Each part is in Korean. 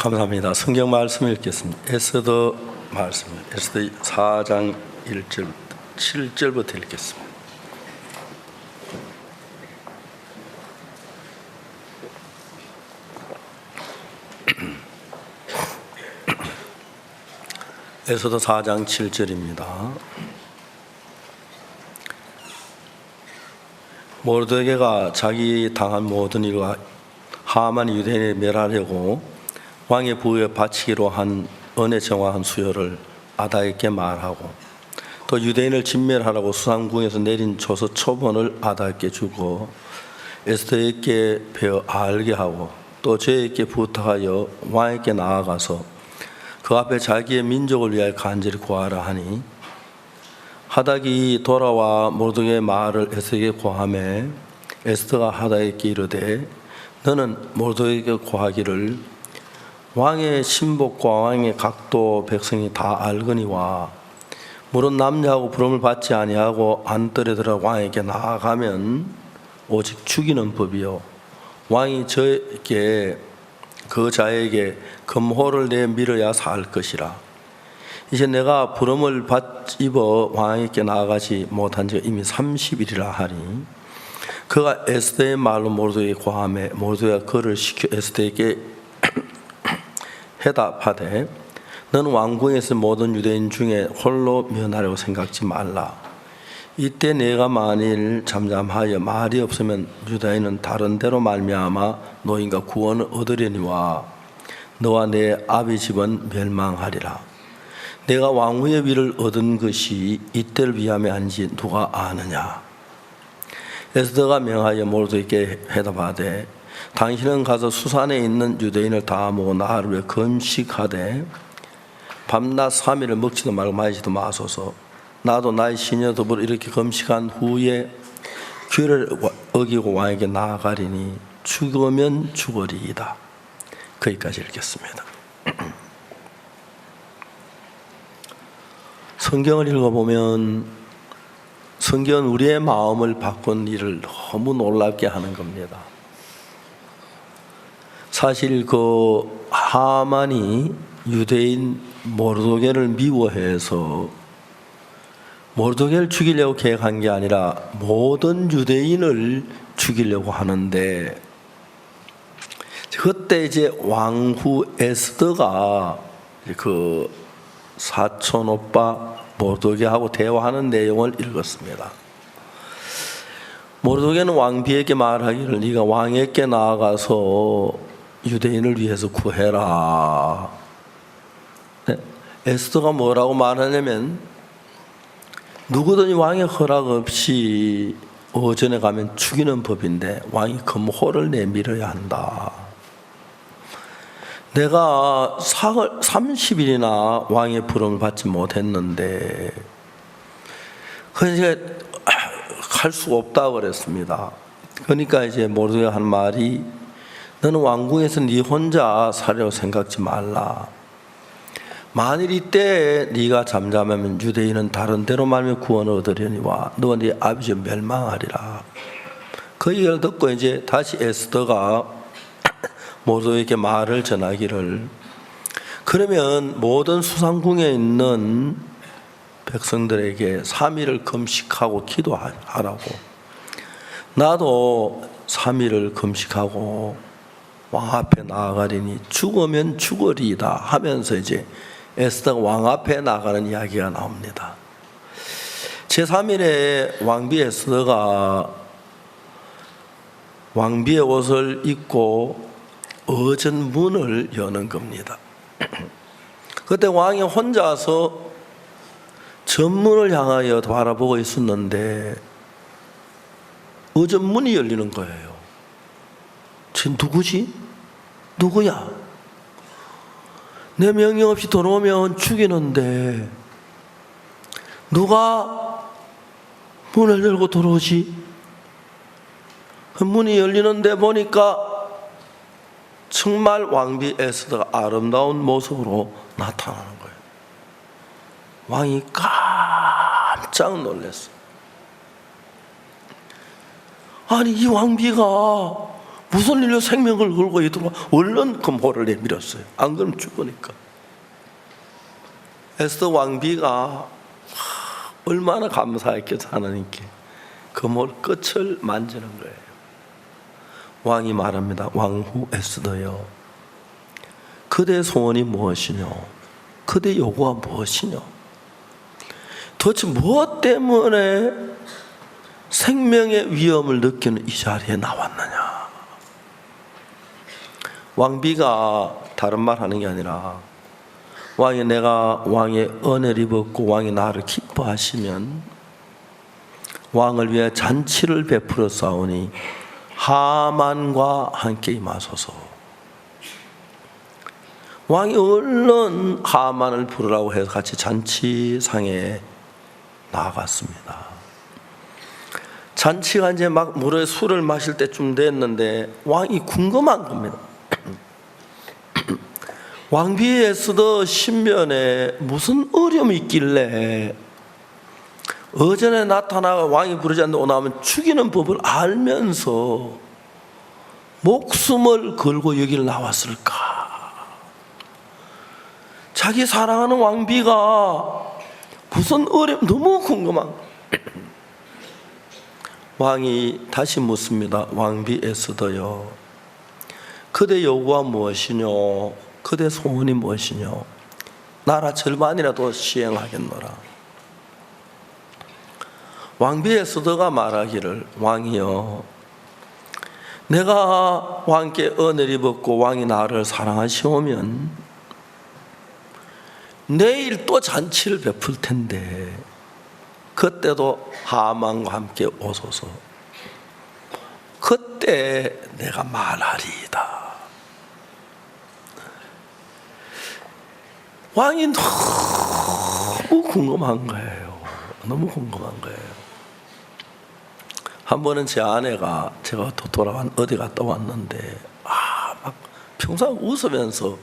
감사합니다. 성경 말씀 읽겠습니다. 에스더 말씀, 에스더 4장 1절 7절부터 읽겠습니다. 에스더 4장 7절입니다. 모르드게가 자기 당한 모든 일과 하만이 유대인을 멸하려고 왕의 부에 바치기로 한 은혜 정화한 수요를 아다에게 말하고, 또 유대인을 진멸하라고 수상궁에서 내린 조서 초본을 아다에게 주고 에스더에게 배워 알게 하고, 또 저에게 부탁하여 왕에게 나아가서 그 앞에 자기의 민족을 위하여 간절히 구하라 하니, 하닥이 돌아와 모르드게의 말을 에스더에게 고하매 에스더가 하닥에게 이르되, 너는 모르드게에게 고하기를 왕의 신복과 왕의 각도 백성이 다 알거니와 물은 남자하고 부름을 받지 아니하고 안뜰에 들어 왕에게 나아가면 오직 죽이는 법이요, 왕이 저에게 그 자에게 금호를 내밀어야 살 것이라. 이제 내가 부름을 입어 왕에게 나아가지 못한 지가 이미 30일이라 하니, 그가 에스더의 말로 모르드게에게 고하매 모르드게가 그를 시켜 에스더에게 해답하되, 너는 왕궁에서 모든 유대인 중에 홀로 면하려고 생각지 말라. 이때 내가 만일 잠잠하여 말이 없으면 유다인은 다른 데로 말미암아 노인과 구원을 얻으려니와 너와 내 아비 집은 멸망하리라. 내가 왕후의 위를 얻은 것이 이때를 위함이 아닌지 누가 아느냐. 에스더가 명하여 모르드게에게 해답하되, 당신은 가서 수산에 있는 유대인을 다 모아 나를 위해 금식하되 밤낮 3일을 먹지도 말고 마시지도 마소서. 나도 나의 시녀 더불어 이렇게 금식한 후에 규례를 어기고 왕에게 나아가리니 죽으면 죽으리이다. 거기까지 읽겠습니다. 성경을 읽어보면 성경은 우리의 마음을 바꾼 일을 너무 놀랍게 하는 겁니다. 사실 그 하만이 유대인 모르드게를 미워해서 모르드게를 죽이려고 계획한 게 아니라 모든 유대인을 죽이려고 하는데, 그때 이제 왕후 에스더가 그 사촌 오빠 모르드게하고 대화하는 내용을 읽었습니다. 모르드게는 왕비에게 말하기를 네가 왕에게 나아가서 유대인을 위해서 구해라. 네? 에스더가 뭐라고 말하냐면, 누구든지 왕의 허락 없이 어전에 가면 죽이는 법인데 왕이 금호를 내밀어야 한다. 내가 30일이나 왕의 부름을 받지 못했는데 그래서 갈 수가 없다고 그랬습니다. 그러니까 이제 모르드게가 한 말이, 너는 왕궁에서 네 혼자 살려고 생각지 말라. 만일 이때 네가 잠잠하면 유대인은 다른 데로 말며 구원을 얻으려니와 너와 네 아버지 멸망하리라. 그 얘기를 듣고 이제 다시 에스더가 모르드게에게 말을 전하기를, 그러면 모든 수상궁에 있는 백성들에게 3일을 금식하고 기도하라고, 나도 3일을 금식하고 왕 앞에 나아가리니 죽으면 죽으리이다 하면서 이제 에스더가 왕 앞에 나가는 이야기가 나옵니다. 제3일에 왕비 에스더가 왕비의 옷을 입고 어전 문을 여는 겁니다. 그때 왕이 혼자서 전문을 향하여 바라보고 있었는데 어전 문이 열리는 거예요. 쟤 누구지? 누구야? 내 명령 없이 들어오면 죽이는데 누가 문을 열고 들어오지? 그 문이 열리는데 보니까 정말 왕비 에스더가 아름다운 모습으로 나타나는 거예요. 왕이 깜짝 놀랐어요. 아니 이 왕비가 무슨 일로 생명을 걸고 있더라. 얼른 금호를 내밀었어요. 안 그러면 죽으니까. 에스더 왕비가 얼마나 감사했겠어. 하나님께 금호 끝을 만지는 거예요. 왕이 말합니다. 왕후 에스더여, 그대 소원이 무엇이뇨? 그대 요구가 무엇이뇨? 도대체 무엇 때문에 생명의 위험을 느끼는 이 자리에 나왔느냐? 왕비가 다른 말 하는 게 아니라, 왕이 내가 왕의 은혜를 입었고 왕이 나를 기뻐하시면 왕을 위해 잔치를 베풀어 싸우니 하만과 함께 임하소서. 왕이 얼른 하만을 부르라고 해서 같이 잔치상에 나아갔습니다. 잔치가 이제 막 물에 술을 마실 때쯤 됐는데 왕이 궁금한 겁니다. 왕비 에스더 신변에 무슨 어려움이 있길래 어전에 나타나가 왕이 부르지 않는데 오나면 죽이는 법을 알면서 목숨을 걸고 여기를 나왔을까? 자기 사랑하는 왕비가 무슨 어려움, 너무 궁금한 거예요. 왕이 다시 묻습니다. 왕비 에스더여, 그대 요구가 무엇이뇨? 그대 소원이 무엇이뇨? 나라 절반이라도 시행하겠노라. 왕비 에스더가 말하기를, 왕이여, 내가 왕께 은혜를 입었고 왕이 나를 사랑하시오면 내일 또 잔치를 베풀 텐데 그때도 하만과 함께 오소서. 그때 내가 말하리이다. 왕이 너무 궁금한 거예요. 너무 궁금한 거예요. 한 번은 제 아내가, 제가 돌아간 어디 갔다 왔는데 막 평생 웃으면서,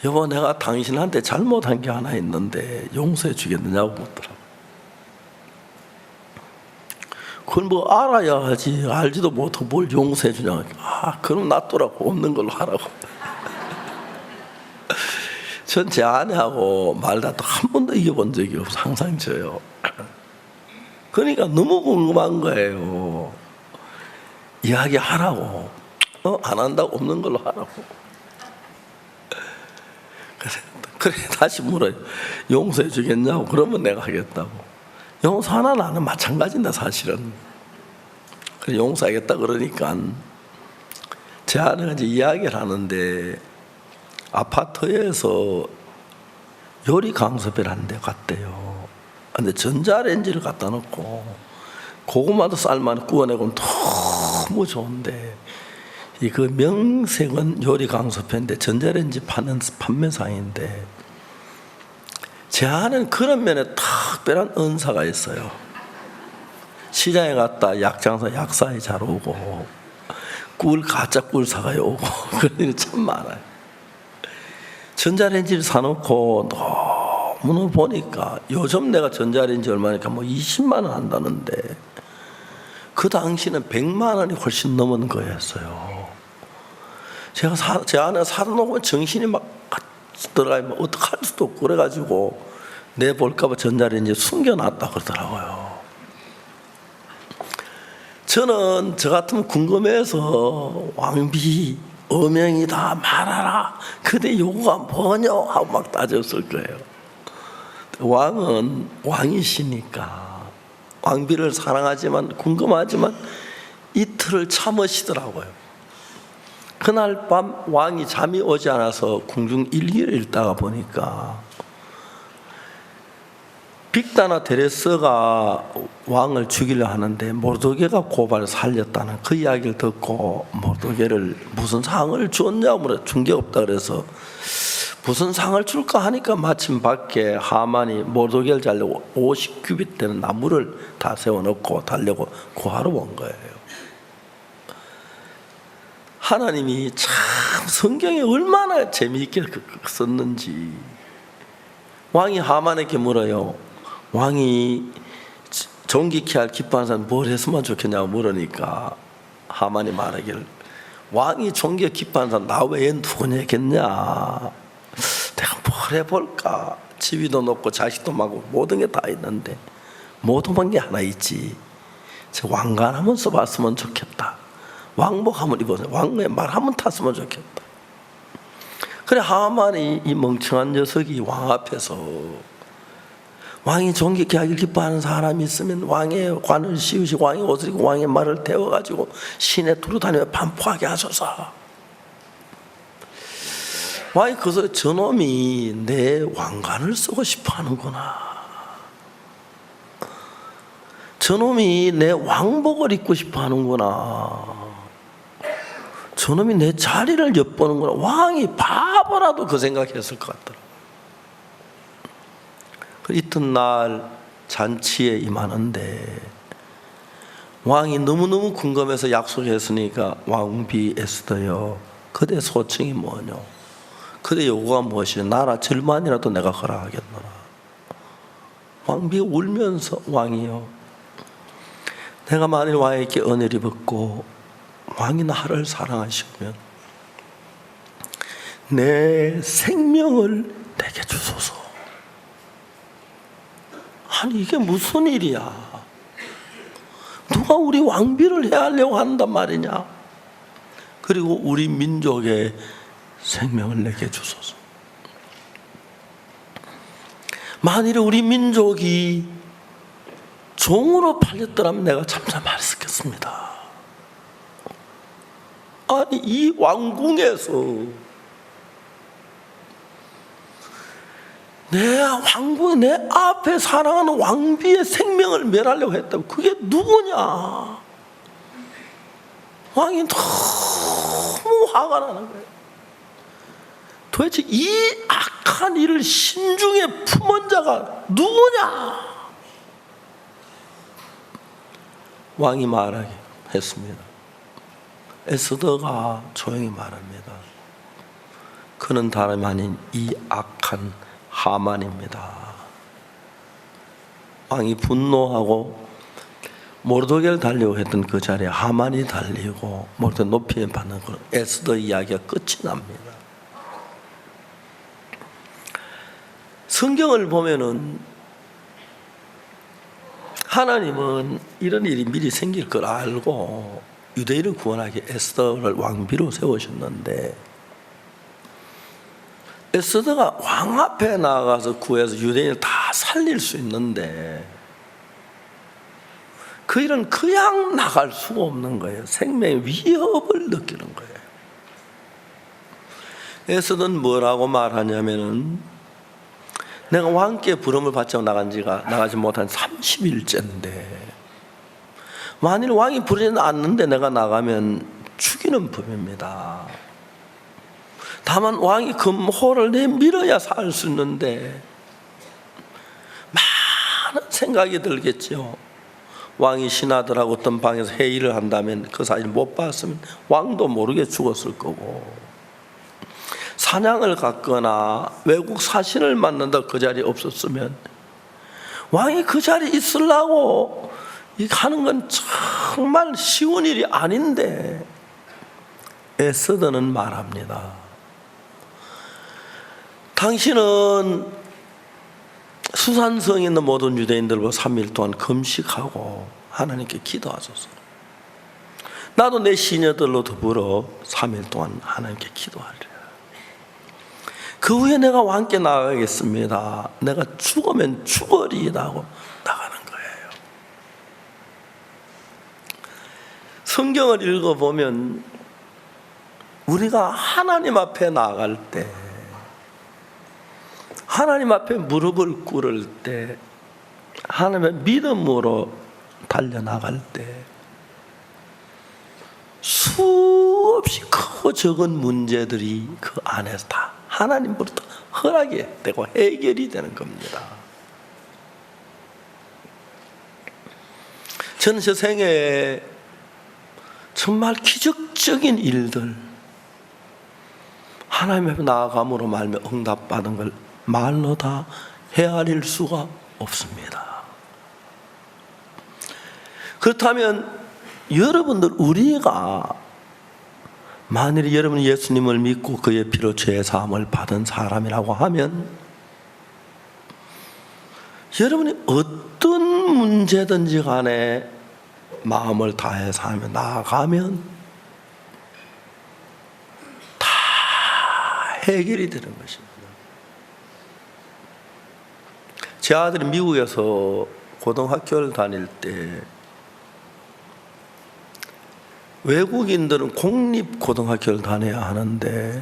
여보 내가 당신한테 잘못한 게 하나 있는데 용서해 주겠느냐고 묻더라고. 그걸 뭐 알아야 하지, 알지도 못하고 뭘 용서해 주냐고. 그럼 놔두라고, 없는 걸로 하라고. 전 제 아내하고 말다툼 한 번도 이겨본 적이 없어. 항상 져요. 그러니까 너무 궁금한 거예요. 이야기하라고. 안 한다고, 없는 걸로 하라고. 그래 다시 물어요. 용서해 주겠냐고. 그러면 내가 하겠다고. 용서 하나 나는 마찬가지인데 사실은. 그래 용서하겠다 그러니까 제 아내가 이제 이야기를 하는데, 아파트에서 요리 강습이라는 데 갔대요. 근데 전자레인지를 갖다 놓고 고구마도 쌀만 구워내고 너무 좋은데, 그 명색은 요리 강습회인데 전자레인지 파는 판매상인데, 제 아내는 그런 면에 특별한 은사가 있어요. 시장에 갔다 약장사 약사에 잘 오고, 가짜 꿀 사가요 오고, 그런 일이 참 많아요. 전자레인지를 사놓고 너무 보니까, 요즘 내가 전자레인지 얼마니까 뭐 20만 원 한다는데 그 당시는 100만 원이 훨씬 넘은 거였어요. 제 아내가 사다 놓으면 정신이 막 들어가면 어떡할 수도 없고, 그래가지고 내볼까봐 전자레인지 숨겨놨다 그러더라고요. 저는 저 같으면 궁금해서, 왕비 어명이다 말하라, 그대 요구가 뭐냐 하고 막 따졌을 거예요. 왕은 왕이시니까 왕비를 사랑하지만 궁금하지만 이틀을 참으시더라고요. 그날 밤 왕이 잠이 오지 않아서 궁중 일기를 읽다가 보니까 빅다나 데레스가 왕을 죽이려 하는데 모르드게가 고발을 살렸다는 그 이야기를 듣고, 모르드게를 무슨 상을 줬냐고 물어. 준 게 없다 그래서 무슨 상을 줄까 하니까 마침 밖에 하만이 모르드게를 자려고 50규빗 되는 나무를 다 세워놓고 달려고 구하러 온 거예요. 하나님이 참 성경에 얼마나 재미있게 썼는지. 왕이 하만에게 물어요. 왕이 존귀케 할 기뻐하는 사람 뭘 했으면 좋겠냐고 물으니까 하만이 말하기를, 왕이 존경 기뻐하는 사람 나 외에 누구냐겠냐. 내가 뭘 해볼까. 지위도 높고 자식도 많고 모든 게 다 있는데 못 오는 게 하나 있지. 왕관 한번 써봤으면 좋겠다. 왕복 한번 입어서 왕의 말 한번 탔으면 좋겠다. 그래 하만이 이 멍청한 녀석이 왕 앞에서 왕이 존경케 하길 기뻐하는 사람이 있으면 왕의 관을 씌우시고 왕의 옷을 입고 왕의 말을 태워가지고 시내 두루다니며 반포하게 하소서. 왕이 그래서 저놈이 내 왕관을 쓰고 싶어 하는구나. 저놈이 내 왕복을 입고 싶어 하는구나. 저놈이 내 자리를 엿보는구나. 왕이 바보라도 그 생각했을 것 같더라. 이튿날 잔치에 임하는데 왕이 너무너무 궁금해서 약속했으니까 왕비 에스더여 그대 소청이 뭐냐. 그대 요구가 무엇이냐. 나라 절반이라도 내가 허락하겠노라. 왕비가 울면서 왕이여 내가 만일 왕에게 은혜를 입었고 왕이 나를 사랑하시면 내 생명을 내게 주소서. 아니 이게 무슨 일이야. 누가 우리 왕비를 해하려고 한단 말이냐. 그리고 우리 민족의 생명을 내게 주소서. 만일 우리 민족이 종으로 팔렸더라면 내가 잠잠했겠습니다. 아니 이 왕궁에서 내 왕궁 내 앞에 사랑하는 왕비의 생명을 멸하려고 했다면 그게 누구냐. 왕이 너무 화가 나는 거예요. 도대체 이 악한 일을 심중에 품은 자가 누구냐. 왕이 말하게 했습니다. 에스더가 조용히 말합니다. 그는 다름이 아닌 이 악한 하만입니다. 왕이 분노하고 모르드게를 달려고 했던 그 자리에 하만이 달리고 모르드게 높이 받는 그 에스더 이야기가 끝이 납니다. 성경을 보면은 하나님은 이런 일이 미리 생길 걸 알고 유대인을 구원하기 에스더를 왕비로 세우셨는데 에스더가 왕 앞에 나가서 구해서 유대인을 다 살릴 수 있는데 그 일은 그냥 나갈 수가 없는 거예요. 생명의 위협을 느끼는 거예요. 에스더는 뭐라고 말하냐면은 내가 왕께 부름을 받지 나가지 못한 30일째인데 만일 왕이 부르지 않는데 내가 나가면 죽이는 법입니다. 다만 왕이 금호를 내밀어야 살 수 있는데 많은 생각이 들겠죠. 왕이 신하들하고 어떤 방에서 회의를 한다면 그 사실 못 봤으면 왕도 모르게 죽었을 거고 사냥을 갔거나 외국 사신을 만난다 그 자리에 없었으면 왕이 그 자리에 있으려고 하는 건 정말 쉬운 일이 아닌데 에스더는 말합니다. 당신은 수산성에 있는 모든 유대인들과 3일 동안 금식하고 하나님께 기도하소서. 나도 내 시녀들로 더불어 3일 동안 하나님께 기도하리라. 그 후에 내가 왕께 나가겠습니다. 내가 죽으면 죽으리이다 하고 나가는 거예요. 성경을 읽어보면 우리가 하나님 앞에 나갈 때 하나님 앞에 무릎을 꿇을 때 하나님의 믿음으로 달려나갈 때 수없이 크고 적은 문제들이 그 안에서 다 하나님으로부터 허락이 되고 해결이 되는 겁니다. 저는 저 생애에 정말 기적적인 일들 하나님 앞에 나아감으로 말며 응답받은 걸 말로 다 헤아릴 수가 없습니다. 그렇다면 여러분들 우리가 만일 여러분이 예수님을 믿고 그의 피로 죄의 사함을 받은 사람이라고 하면 여러분이 어떤 문제든지 간에 마음을 다해서 하며 나아가면 다 해결이 되는 것입니다. 제 아들이 미국에서 고등학교를 다닐 때 외국인들은 공립고등학교를 다녀야 하는데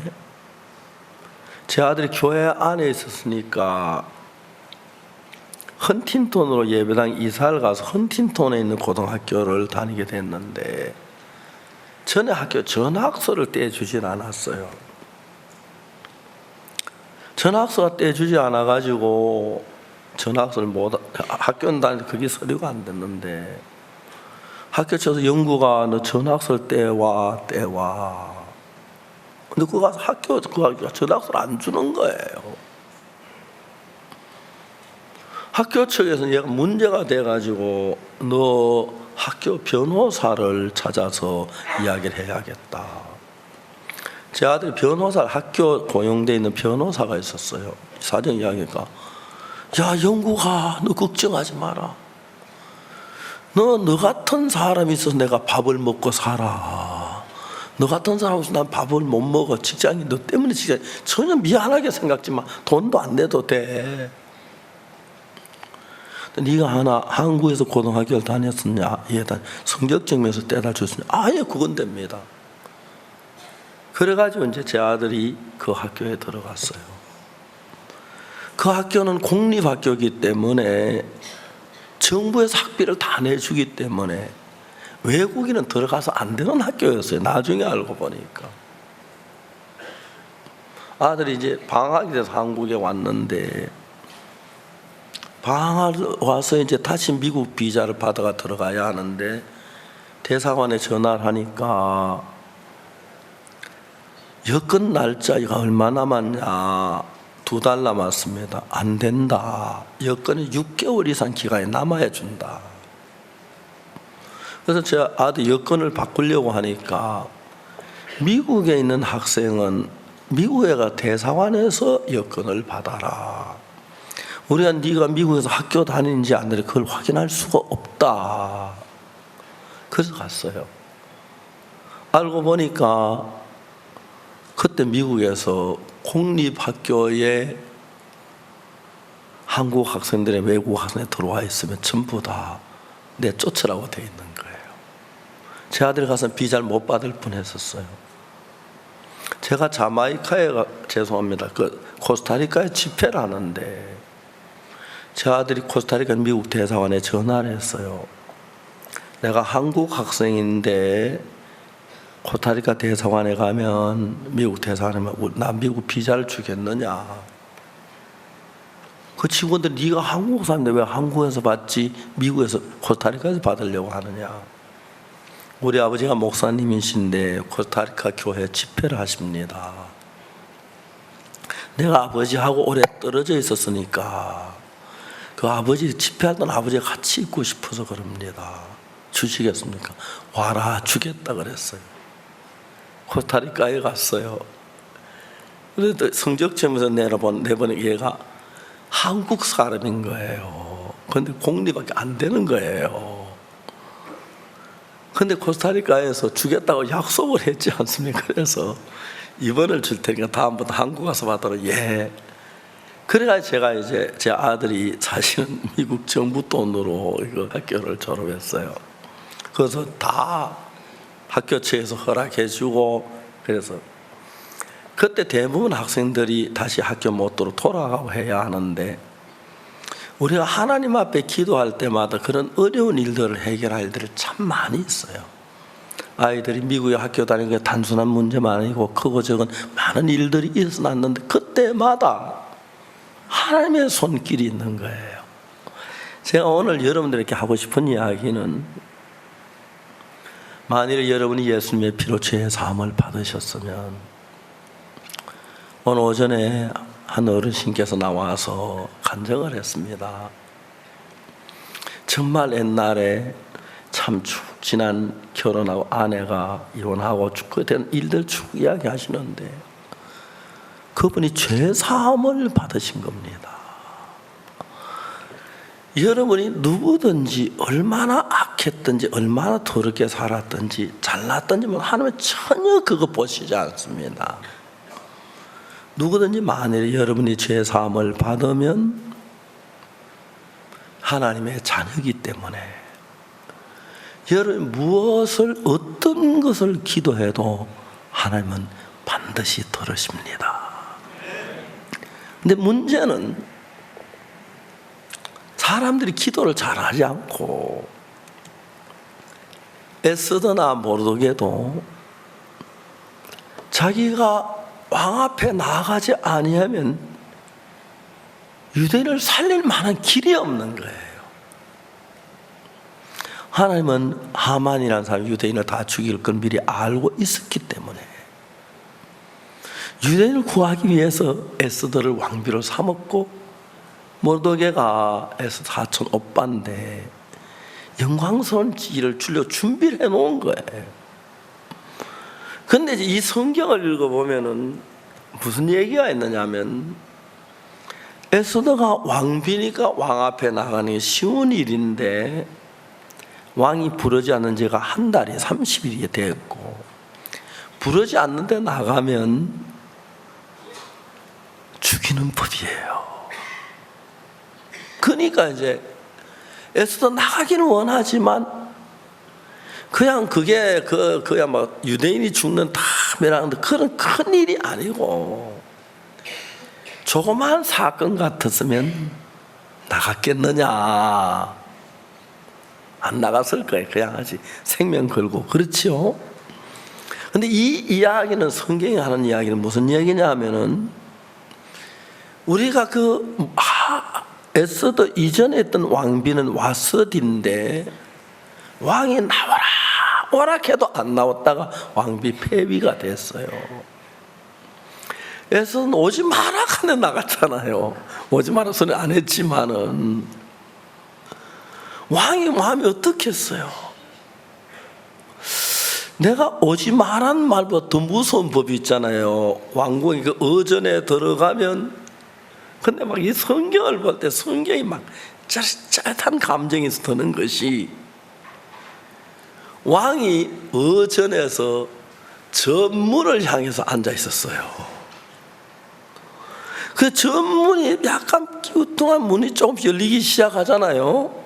제 아들이 교회 안에 있었으니까 헌팅턴으로 예배당 이사를 가서 헌팅턴에 있는 고등학교를 다니게 됐는데 전에 학교 전학서를 떼주질 않았어요. 전학서가 떼주지 않아가지고 전학서를 학교는 다니는데 그게 서류가 안 됐는데 학교 쳐서 영구가 너 전학서를 떼와. 근데 그거 가서 학교 전학서를 안 주는 거예요. 학교 측에서 얘가 문제가 돼가지고 너 학교 변호사를 찾아서 이야기를 해야겠다. 제 아들이 학교 고용돼 있는 변호사가 있었어요. 사정 이야기가 야 영구가 너 걱정하지 마라. 너 같은 사람이 있어서 내가 밥을 먹고 살아. 너 같은 사람 없으면 난 밥을 못 먹어. 직장인 너 때문에 전혀 미안하게 생각지 마. 돈도 안 내도 돼. 네가 한국에서 고등학교를 다녔었냐? 성적 증명서 떼다 줬으냐? 아예 그건 됩니다. 그래가지고 이제 제 아들이 그 학교에 들어갔어요. 그 학교는 공립학교이기 때문에 정부에서 학비를 다 내주기 때문에 외국인은 들어가서 안 되는 학교였어요. 나중에 알고 보니까. 아들이 이제 방학이 돼서 한국에 왔는데 방학을 와서 이제 다시 미국 비자를 받아가 들어가야 하는데 대사관에 전화를 하니까 여권 날짜가 얼마 남았냐? 2달 남았습니다. 안 된다. 여권이 6개월 이상 기간이 남아야 준다. 그래서 제 아들 여권을 바꾸려고 하니까 미국에 있는 학생은 미국에가 대사관에서 여권을 받아라. 우리가 네가 미국에서 학교 다니는지 안 다니는지 그걸 확인할 수가 없다. 그래서 갔어요. 알고 보니까 그때 미국에서 공립학교에 한국 학생들의 외국 학생이 들어와 있으면 전부 다 내쫓으라고 돼 있는 거예요. 제 아들이 가서 비자를 못 받을 뻔했었어요. 제가 죄송합니다. 코스타리카에 집회를 하는데 제 아들이 코스타리카 미국 대사관에 전화를 했어요. 내가 한국 학생인데 코스타리카 대사관에 가면 미국 대사관에 나 미국 비자를 주겠느냐. 그 친구들 네가 한국 사람인데 왜 한국에서 받지 미국에서 코스타리카에서 받으려고 하느냐. 우리 아버지가 목사님이신데 코스타리카 교회 집회를 하십니다. 내가 아버지하고 오래 떨어져 있었으니까 그 아버지 집회하던 아버지가 같이 있고 싶어서 그럽니다. 주시겠습니까? 와라 주겠다 그랬어요. 코스타리카에 갔어요. 그래도 성적점에서 내보니 얘가 한국 사람인 거예요. 그런데 공립밖에 안 되는 거예요. 근데 코스타리카에서 주겠다고 약속을 했지 않습니까? 그래서 입원을 줄 테니까 다음부터 한국 가서 받으라. 예. 그래가지고 제가 이제 제 아들이 사실은 미국 정부 돈으로 이거 학교를 졸업했어요. 그래서 다 학교 측에서 허락해주고 그래서 그때 대부분 학생들이 다시 학교 모토로 돌아가고 해야 하는데 우리가 하나님 앞에 기도할 때마다 그런 어려운 일들을 해결할 일들이 참 많이 있어요. 아이들이 미국에 학교 다니는 게 단순한 문제만 아니고 크고 적은 많은 일들이 일어났는데 그때마다 하나님의 손길이 있는 거예요. 제가 오늘 여러분들에게 하고 싶은 이야기는 만일 여러분이 예수님의 피로 죄의 사함을 받으셨으면 오늘 오전에 한 어르신께서 나와서 간증을 했습니다. 정말 옛날에 참 지난 결혼하고 아내가 이혼하고 그에 대한 일들 쭉 이야기하시는데 그분이 죄 사함을 받으신 겁니다. 여러분이 누구든지 얼마나 악했든지 얼마나 더럽게 살았든지 잘났든지 하나님은 전혀 그거 보시지 않습니다. 누구든지 만일 여러분이 죄 사함을 받으면 하나님의 자녀이기 때문에 여러분 무엇을 어떤 것을 기도해도 하나님은 반드시 들으십니다. 근데 문제는 사람들이 기도를 잘하지 않고 에스더나 모르드게도 자기가 왕 앞에 나아가지 아니하면 유대인을 살릴 만한 길이 없는 거예요. 하나님은 하만이라는 사람 유대인을 다 죽일 걸 미리 알고 있었기 때문에 유대인을 구하기 위해서 에스더를 왕비로 삼았고 모르드게가 에스더 사촌 오빠인데 영광스러운 일을 주려 준비를 해놓은 거예요. 근데 이 성경을 읽어보면은 무슨 얘기가 있느냐면 에스더가 왕비니까 왕 앞에 나가는 게 쉬운 일인데 왕이 부르지 않는 지가 한 달이 30일이 됐고 부르지 않는데 나가면 죽이는 법이에요. 그러니까 이제 에스더 나가기는 원하지만 그냥 그게 그야 막 유대인이 죽는 탐이라는 그런 큰 일이 아니고 조그마한 사건 같았으면 나갔겠느냐? 안 나갔을 거예요. 그냥 하지 생명 걸고 그렇지요. 근데 이 이야기는 성경이 하는 이야기는 무슨 이야기냐 하면은 우리가 에스더 이전에 했던 왕비는 와서디인데 왕이 나와라 오락해도 안 나왔다가 왕비 폐위가 됐어요. 에스더는 오지 마라 하는데 나갔잖아요. 오지 마라 소리 안 했지만은 왕이 마음이 어떻겠어요? 내가 오지 말란 말보다 더 무서운 법이 있잖아요. 왕궁이 그 어전에 들어가면 근데 막 이 성경을 볼 때 성경이 막 짜릿한 감정이 드는 것이 왕이 어전에서 전문을 향해서 앉아 있었어요. 그 전문이 약간 끼우뚱한 문이 조금씩 열리기 시작하잖아요.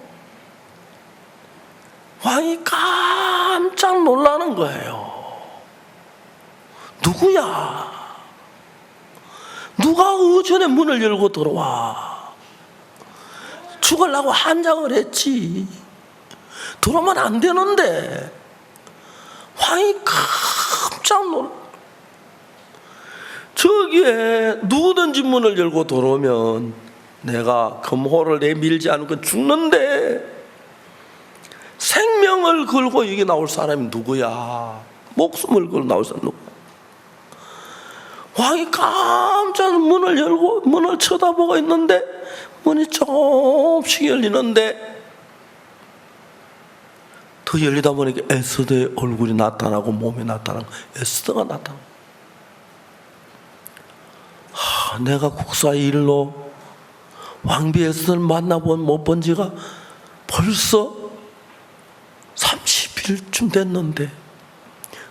왕이 깜짝 놀라는 거예요. 누구야? 누가 의전의 문을 열고 들어와? 죽으려고 한장을 했지. 들어오면 안 되는데. 왕이 깜짝 놀라. 저기에 누구든지 문을 열고 들어오면 내가 금호를 내밀지 않고 죽는데 생명을 걸고 여기 나올 사람이 누구야? 목숨을 걸고 나올 사람이 누구야? 왕이 깜짝 문을 열고 문을 쳐다보고 있는데 문이 조금씩 열리는데 더 열리다 보니까 에스더의 얼굴이 나타나고 몸이 나타나고 에스더가 나타나고 내가 국사의 일로 왕비 에스더를 만나본 못 본 지가 벌써 30일쯤 됐는데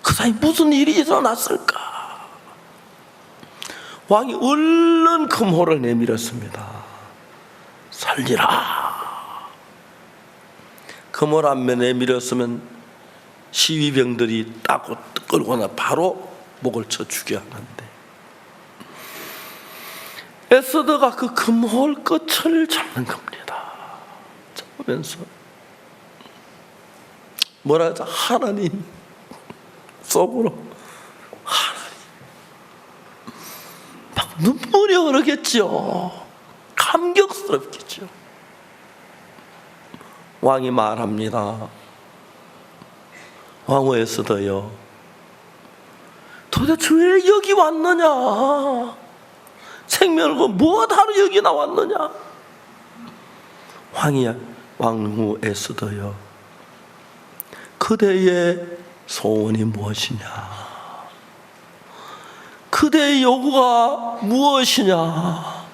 그 사이 무슨 일이 일어났을까? 왕이 얼른 금호를 내밀었습니다. 살리라. 금호를 안 내밀었으면 시위병들이 따고 끌고 바로 목을 쳐 죽여야 하는데 에스더가 그 금호의 끝을 잡는 겁니다. 잡으면서 뭐라 하자? 하나님 속으로 막 눈물이 흐르겠죠. 감격스럽겠죠. 왕이 말합니다. 왕후 에스더여, 도대체 왜 여기 왔느냐? 생명을 거 무엇하러 여기 나왔느냐? 왕후 에스더여, 그대의 소원이 무엇이냐? 그대의 요구가 무엇이냐?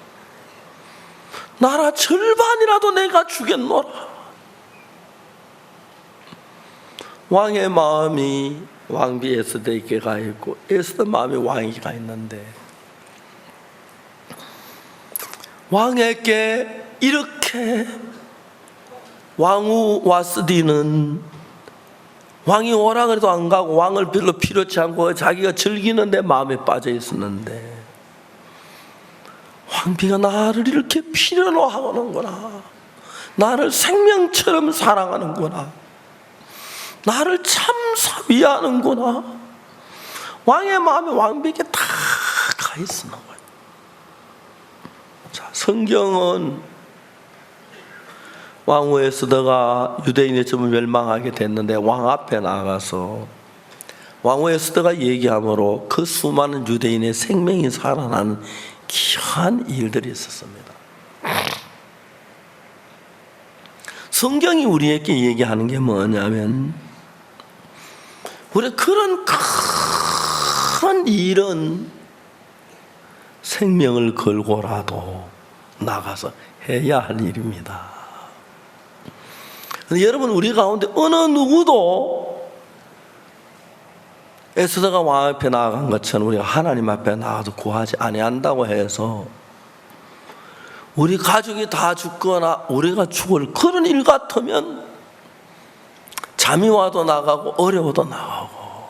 나라 절반이라도 내가 주겠노라. 왕의 마음이 왕비 에스더에게 가 있고 에스더 마음이 왕에게 가 있는데, 왕에게 이렇게 왕후 와스디는 왕이 오라 그래도 안 가고 왕을 별로 필요치 않고 자기가 즐기는 데 마음에 빠져 있었는데, 왕비가 나를 이렇게 필요로 하는구나, 나를 생명처럼 사랑하는구나, 나를 참 위하는구나. 왕의 마음이 왕비에게 다 가 있는 거예요. 자, 성경은 왕후 에스더가 유대인의 점을 멸망하게 됐는데 왕 앞에 나가서 왕후 에스더가 얘기함으로 그 수많은 유대인의 생명이 살아나는 귀한 일들이 있었습니다. 성경이 우리에게 얘기하는 게 뭐냐면, 우리 그런 큰 일은 생명을 걸고라도 나가서 해야 할 일입니다. 여러분, 우리 가운데 어느 누구도 에스더가 왕 앞에 나아간 것처럼 우리가 하나님 앞에 나가서 구하지 아니한다고 해서 우리 가족이 다 죽거나 우리가 죽을 그런 일 같으면 잠이 와도 나가고 어려워도 나가고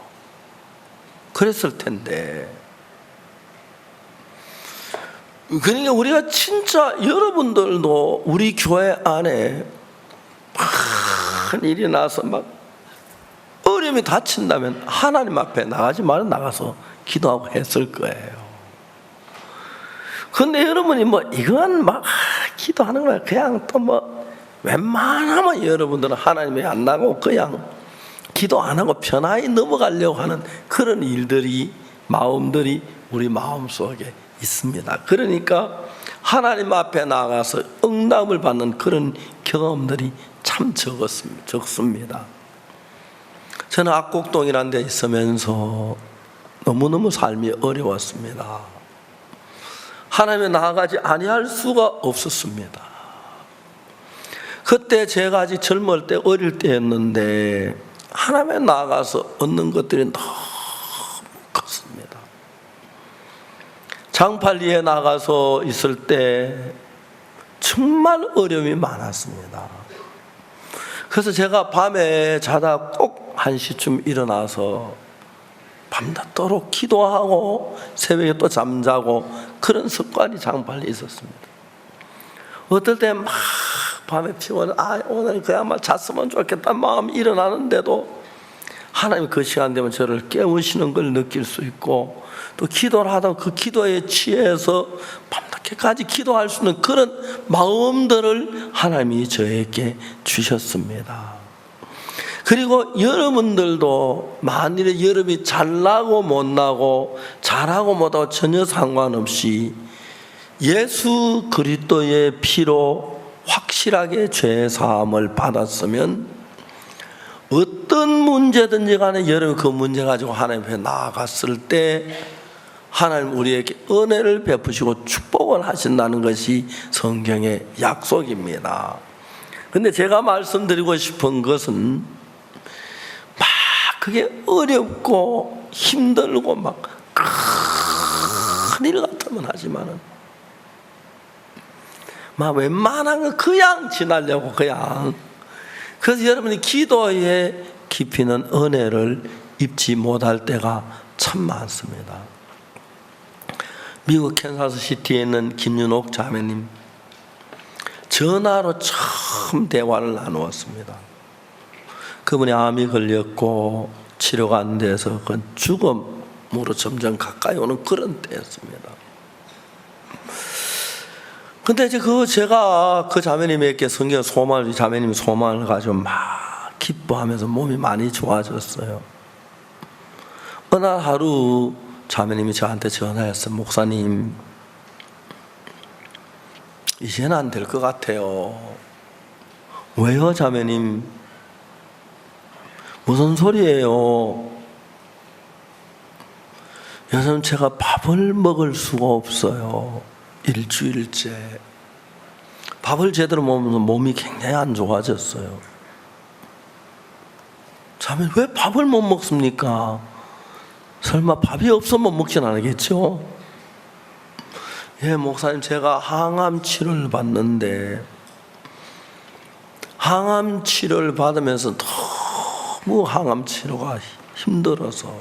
그랬을 텐데, 그러니까 우리가 진짜 여러분들도 우리 교회 안에 큰 일이 나서 막 어려움이 닥친다면 하나님 앞에 나가지 말고 나가서 기도하고 했을 거예요. 근데 여러분이 뭐 이건 막 기도하는 거야, 그냥 또 뭐 웬만하면 여러분들은 하나님에 안 나가고 그냥 기도 안 하고 편하게 넘어가려고 하는 그런 일들이, 마음들이 우리 마음속에 있습니다. 그러니까 하나님 앞에 나가서 응답을 받는 그런 경험들이 참 적습니다. 저는 압곡동이라는 데 있으면서 너무너무 삶이 어려웠습니다. 하나님에 나아가지 아니할 수가 없었습니다. 그때 제가 아직 젊을 때, 어릴 때였는데 하나님에 나아가서 얻는 것들이 너무 컸습니다. 장팔리에 나가서 있을 때 정말 어려움이 많았습니다. 그래서 제가 밤에 자다 꼭 1시쯤 일어나서 밤낮도록 기도하고 새벽에 또 잠자고 그런 습관이 장팔리에 있었습니다. 어떨 때 막 밤에 피곤해, 오늘 그야말로 잤으면 좋겠다는 마음이 일어나는데도 하나님 그 시간 되면 저를 깨우시는 걸 느낄 수 있고, 또 기도를 하다 그 기도에 취해서 밤늦게까지 기도할 수 있는 그런 마음들을 하나님이 저에게 주셨습니다. 그리고 여러분들도 만일에 여러분이 잘나고 못나고 잘하고 못하고 전혀 상관없이 예수 그리스도의 피로 확실하게 죄 사함을 받았으면 어떤 문제든지 간에 여러분 그 문제 가지고 하나님 앞에 나아갔을 때 하나님 우리에게 은혜를 베푸시고 축복을 하신다는 것이 성경의 약속입니다. 근데 제가 말씀드리고 싶은 것은 막 그게 어렵고 힘들고 막 큰일 같으면 하지만은 막 웬만한 거 그냥 지나려고 그냥. 그래서 여러분이 기도의 깊이는 은혜를 입지 못할 때가 참 많습니다. 미국 캔사스 시티에 있는 김윤옥 자매님, 전화로 처음 대화를 나누었습니다. 그분이 암이 걸렸고 치료가 안 돼서 그 죽음으로 점점 가까이 오는 그런 때였습니다. 근데 이제 제가 그 자매님에게 성경 소망을, 자매님 소망을 가지고 막 기뻐하면서 몸이 많이 좋아졌어요. 어느 하루 자매님이 저한테 전화했어요. 목사님, 이제는 안 될 것 같아요. 왜요, 자매님? 무슨 소리예요? 요즘 제가 밥을 먹을 수가 없어요. 일주일째. 밥을 제대로 먹으면서 몸이 굉장히 안 좋아졌어요. 자매, 왜 밥을 못 먹습니까? 설마 밥이 없으면 먹진 않겠죠? 예, 목사님, 제가 항암 치료를 받는데 항암 치료를 받으면서 너무 항암 치료가 힘들어서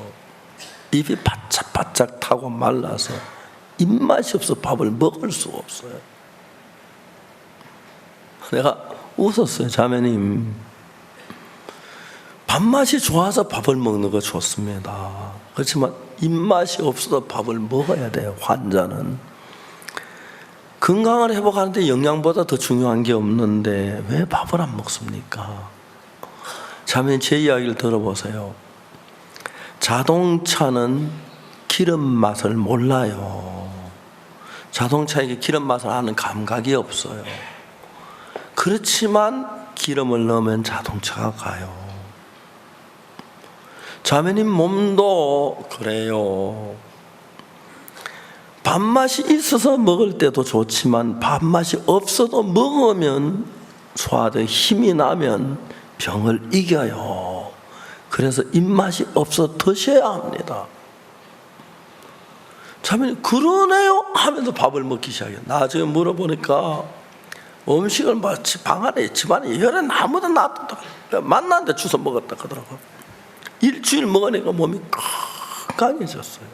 입이 바짝바짝 타고 말라서 입맛이 없어 밥을 먹을 수가 없어요. 내가 웃었어요. 자매님, 밥맛이 좋아서 밥을 먹는 거 좋습니다. 그렇지만 입맛이 없어도 밥을 먹어야 돼요. 환자는 건강을 회복하는데 영양보다 더 중요한 게 없는데 왜 밥을 안 먹습니까? 자매님, 제 이야기를 들어보세요. 자동차는 기름 맛을 몰라요. 자동차에게 기름 맛을 아는 감각이 없어요. 그렇지만 기름을 넣으면 자동차가 가요. 자매님 몸도 그래요. 밥맛이 있어서 먹을 때도 좋지만 밥맛이 없어도 먹으면 소화돼 힘이 나면 병을 이겨요. 그래서 입맛이 없어 드셔야 합니다. 자매님, 그러네요 하면서 밥을 먹기 시작해요. 나중에 물어보니까 음식을 마치 방 안에 집안에 열에 아무도 놔두더라고요. 만났는데 주워 먹었다 그러더라고요. 일주일 먹으니까 몸이 강해졌어요.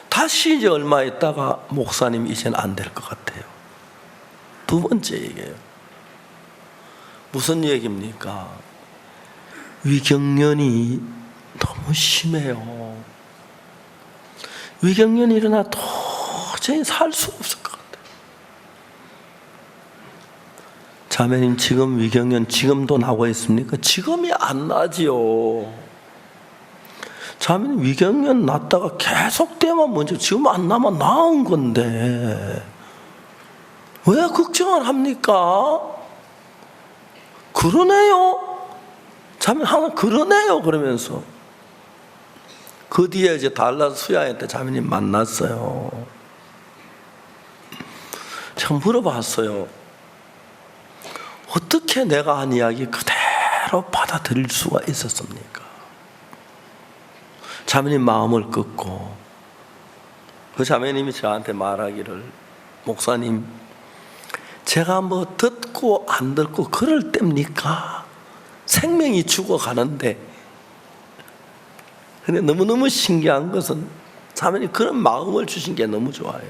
다시 이제 얼마 있다가 목사님 이제는 안 될 것 같아요. 두 번째 얘기예요. 무슨 얘기입니까? 위경련이 너무 심해요. 위경련이 일어나 도저히 살 수 없을 것 같아요. 자매님, 지금 위경련 지금도 나고 있습니까? 지금이 안 나지요. 자매님, 위경련 났다가 계속되면 문제, 지금 안 나면 나은 건데 왜 걱정을 합니까? 그러네요. 자매님, 하나 그러네요 그러면서 그 뒤에 이제 달라스 수야회 때 자매님 만났어요. 제가 물어봤어요. 어떻게 내가 한 이야기 그대로 받아들일 수가 있었습니까? 자매님 마음을 긋고 그 자매님이 저한테 말하기를, 목사님, 제가 뭐 듣고 안 듣고 그럴 때입니까? 생명이 죽어가는데. 근데 너무너무 신기한 것은 자매님 그런 마음을 주신 게 너무 좋아요.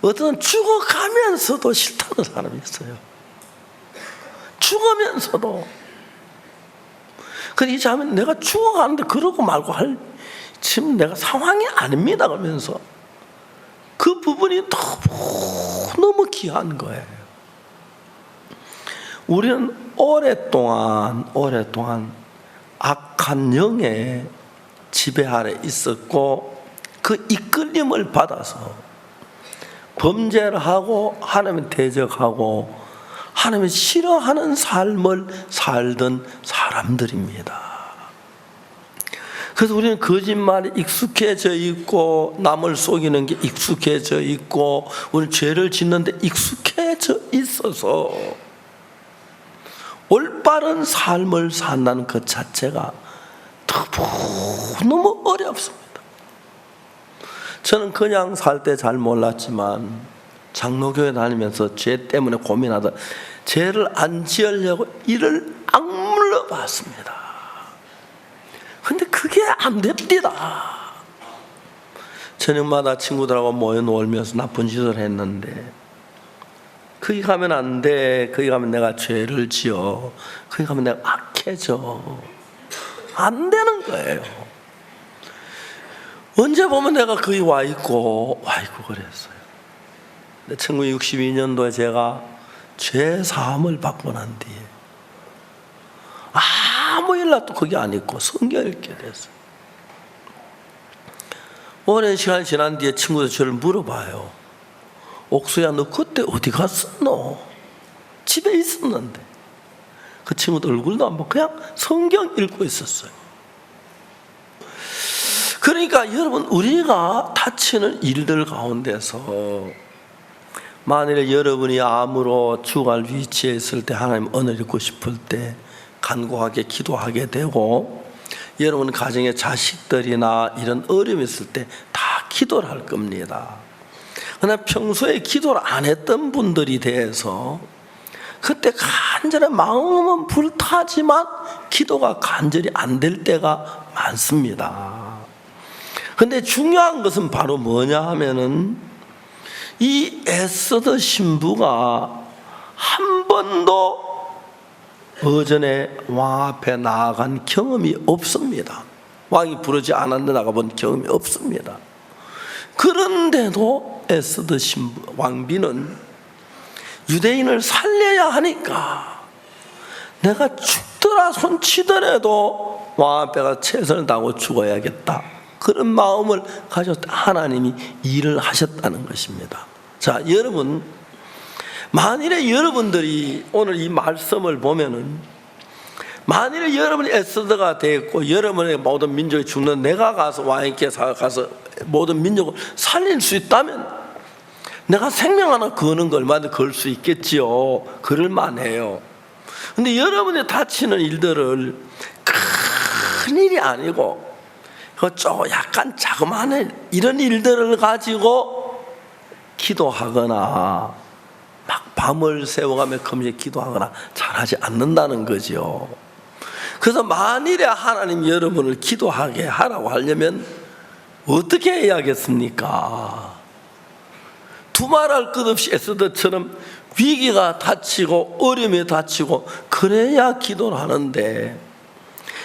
어떤 죽어가면서도 싫다는 사람이 있어요. 죽으면서도. 근데 이 자매는 내가 죽어가는데 그러고 말고 할 지금 내가 상황이 아닙니다 그러면서 그 부분이 너무 귀한 거예요. 우리는 오랫동안 악한 영의 지배 아래 있었고 그 이끌림을 받아서 범죄를 하고 하나님을 대적하고 하나님을 싫어하는 삶을 살던 사람들입니다. 그래서 우리는 거짓말에 익숙해져 있고 남을 속이는 게 익숙해져 있고 우리는 죄를 짓는데 익숙해져 있어서 올바른 삶을 산다는 것 자체가 너무 어렵습니다. 저는 그냥 살 때 잘 몰랐지만 장로교회 다니면서 죄 때문에 고민하다 죄를 안 지으려고 이를 악물러 봤습니다. 근데 그게 안 됩니다. 저녁마다 친구들하고 모여 놀면서 나쁜 짓을 했는데 거기 가면 안 돼. 거기 가면 내가 죄를 지어. 거기 가면 내가 악해져. 안 되는 거예요. 언제 보면 내가 거기 와 있고 그랬어요. 1962년도에 제가 죄 사함을 받고 난 뒤에 아무 일도 거기 안 있고 성경 읽게 됐어요. 오랜 시간이 지난 뒤에 친구들 저를 물어봐요. 옥수야, 너 그때 어디 갔었노? 집에 있었는데. 그 친구들 얼굴도 안 보고 그냥 성경 읽고 있었어요. 그러니까 여러분, 우리가 다치는 일들 가운데서 만일에 여러분이 암으로 죽어갈 위치에 있을 때, 하나님 은혜를 입고 싶을 때 간곡하게 기도하게 되고, 여러분 가정의 자식들이나 이런 어려움이 있을 때 다 기도를 할 겁니다. 그러나 평소에 기도를 안 했던 분들이 대해서 그때 간절히 마음은 불타지만 기도가 간절히 안 될 때가 많습니다. 그런데 중요한 것은 바로 뭐냐 하면은, 이 에스더 신부가 한 번도 어전에 왕 앞에 나아간 경험이 없습니다. 왕이 부르지 않았는데 나가본 경험이 없습니다. 그런데도 에스더 신부, 왕비는 유대인을 살려야 하니까 내가 죽더라 손치더라도 왕 앞에 가 최선을 다하고 죽어야겠다, 그런 마음을 가졌을 때 하나님이 일을 하셨다는 것입니다. 자, 여러분, 만일에 여러분들이 오늘 이 말씀을 보면은, 만일에 여러분이 에스더가 되었고 여러분의 모든 민족이 죽는, 내가 가서 왕에게 가서 모든 민족을 살릴 수 있다면 내가 생명 하나 거는 거 얼마든지 걸 수 있겠지요. 그럴 만해요. 근데 여러분이 다치는 일들을 큰 일이 아니고 조금 약간 자그마한 이런 일들을 가지고 기도하거나 막 밤을 새워가며 금식 기도하거나 잘하지 않는다는 거죠. 그래서 만일에 하나님 여러분을 기도하게 하라고 하려면 어떻게 해야겠습니까? 두말할 것 없이 에스더처럼 위기가 닥치고 어려움이 닥치고 그래야 기도를 하는데,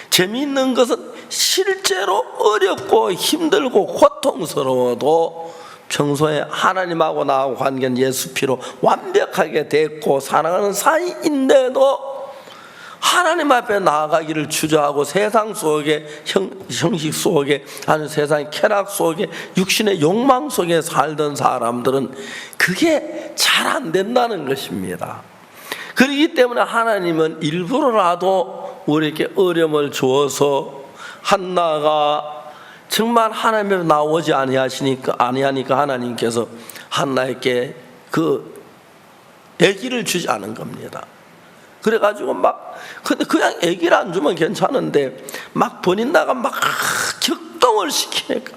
재미있는 것은 실제로 어렵고 힘들고 고통스러워도 평소에 하나님하고 나하고 관계는 예수 피로 완벽하게 됐고 사랑하는 사이인데도 하나님 앞에 나아가기를 주저하고 세상 속에, 형식 속에, 아니 세상의 쾌락 속에, 육신의 욕망 속에 살던 사람들은 그게 잘 안 된다는 것입니다. 그렇기 때문에 하나님은 일부러라도 우리에게 어려움을 주어서, 한나가 정말 하나님 앞에 나오지 아니하니까 하나님께서 한나에게 그 아기를 주지 않은 겁니다. 그래가지고 근데 그냥 아기를 안 주면 괜찮은데 막 버린다가 막 격동을 시키니까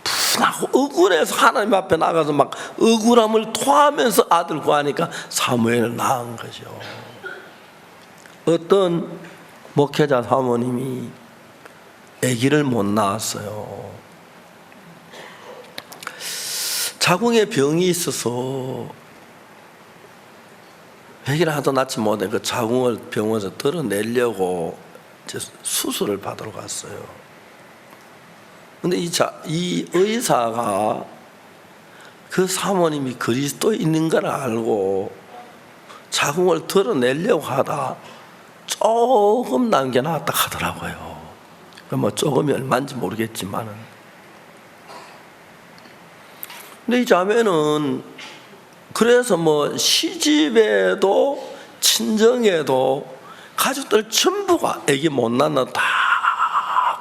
분하고 억울해서 하나님 앞에 나가서 막 억울함을 토하면서 아들 구하니까 사무엘을 낳은 거죠. 어떤 목회자 사모님이 아기를 못 낳았어요. 자궁에 병이 있어서 아기를 하도 낳지 못해 그 자궁을 병원에서 덜어내려고 이제 수술을 받으러 갔어요. 근데 이 의사가 그 사모님이 그리스도인인 걸 알고 자궁을 덜어내려고 하다 조금 남겨놨다 하더라고요. 뭐 조금이 얼마인지 모르겠지만은. 근데 이 자매는 그래서 뭐 시집에도 친정에도 가족들 전부가 아기 못 낳는 다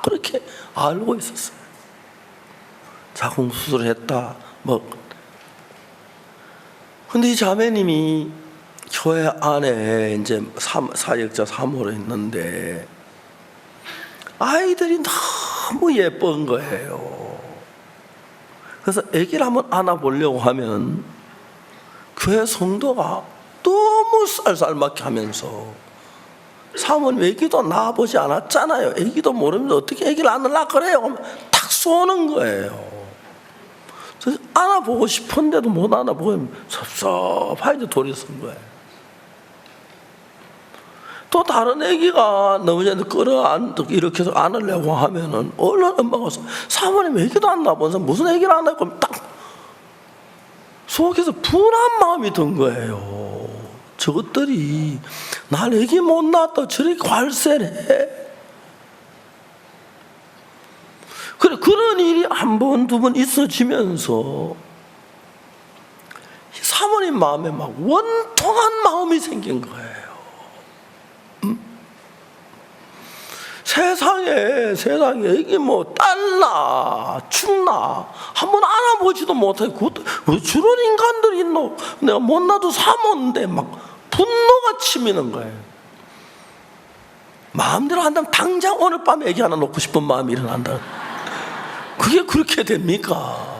그렇게 알고 있었어요. 자궁 수술을 했다. 근데 이 자매님이 교회 안에 이제 사역자 사모로 있는데 아이들이 너무 예쁜 거예요. 그래서 아기를 한번 안아보려고 하면 교회 성도가 너무 쌀쌀맞게 하면서, 사모님 아기도 낳아보지 않았잖아요. 아기도 모르면서 어떻게 아기를 안으려고 그래요? 탁 쏘는 거예요. 그래서 안아보고 싶은데도 못 안아보고 섭섭하게 돌이 쓴 거예요. 또 다른 아기가 너무 전에 이렇게 해서 안으려고 하면은 얼른 엄마가 사모님 아기도 안 낳아보면서 무슨 아기를 안 낳고 딱 속에서 분한 마음이 든 거예요. 저것들이 날 아기 못 낳았다 저렇게 괄세래. 그래, 그런 일이 한 번, 두 번 있어지면서 사모님 마음에 막 원통한 마음이 생긴 거예요. 세상에 이게 뭐 딸나 죽나 한번 알아보지도 못하고 왜 저런 인간들이 있노? 내가 못나도 사모인데 막 분노가 치미는 거예요. 마음대로 한다면 당장 오늘 밤에 애기 하나 놓고 싶은 마음이 일어난다. 그게 그렇게 됩니까?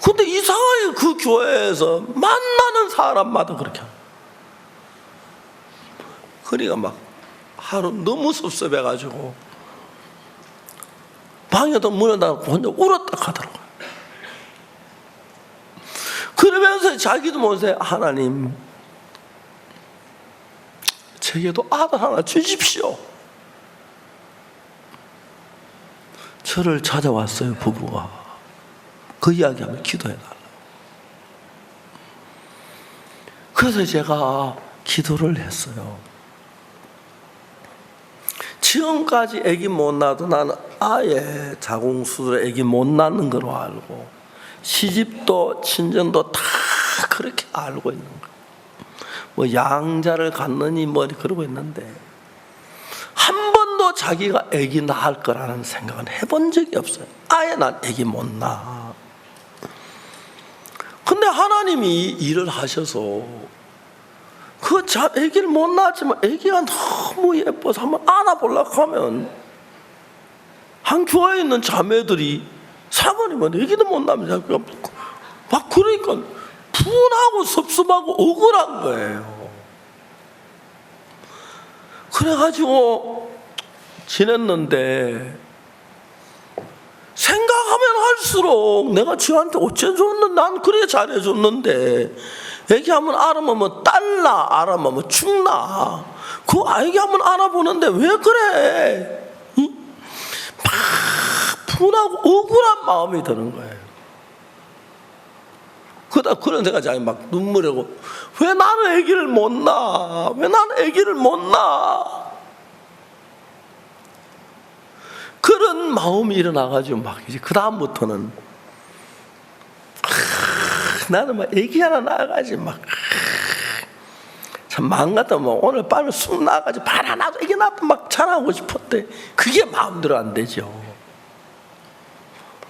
근데 이상하게 그 교회에서 만나는 사람마다 그렇게 합니다. 그러니까 막 하루 너무 섭섭해가지고 방에도 문을 닫고 혼자 울었다 하더라고요. 그러면서 자기도 모르게 하나님 제게도 아들 하나 주십시오. 저를 찾아왔어요. 부부가 그 이야기하면 기도해달라고. 그래서 제가 기도를 했어요. 지금까지 아기 못 낳아도 나는 아예 자궁수술에 아기 못 낳는 걸로 알고 시집도 친정도 다 그렇게 알고 있는 거예요. 뭐 양자를 갖느니 뭐 그러고 있는데 한 번도 자기가 아기 낳을 거라는 생각은 해본 적이 없어요. 아예 난 아기 못 낳아. 근데 하나님이 일을 하셔서 그 아기를 못 낳았지만 아기가 너무 예뻐서 한번 안아보려고 하면 한 교회에 있는 자매들이 사모님은 아기도 못 낳으면 막 그러니까 분하고 섭섭하고 억울한 거예요. 그래가지고 지냈는데 생각하면 할수록 내가 지한테 어째줬는데 난 그래 잘해줬는데 얘기하면 알아보면 딸나 알아보면 죽나 그 아기 한번 알아보는데 왜 그래? 응? 막 분하고 억울한 마음이 드는 거예요. 그런 생각이 자기 막 눈물이 나고 왜 나는 아기를 못 낳아? 왜 나는 아기를 못 낳아? 그런 마음이 일어나가지고 막 이제 그 다음부터는 나는 막 아기 하나 낳아가지고 막 참 마음 같으면 오늘 밤에 쑥 나가지고 발 하나도 아기 낳고 막 자랑하고 싶었대. 그게 마음대로 안 되죠.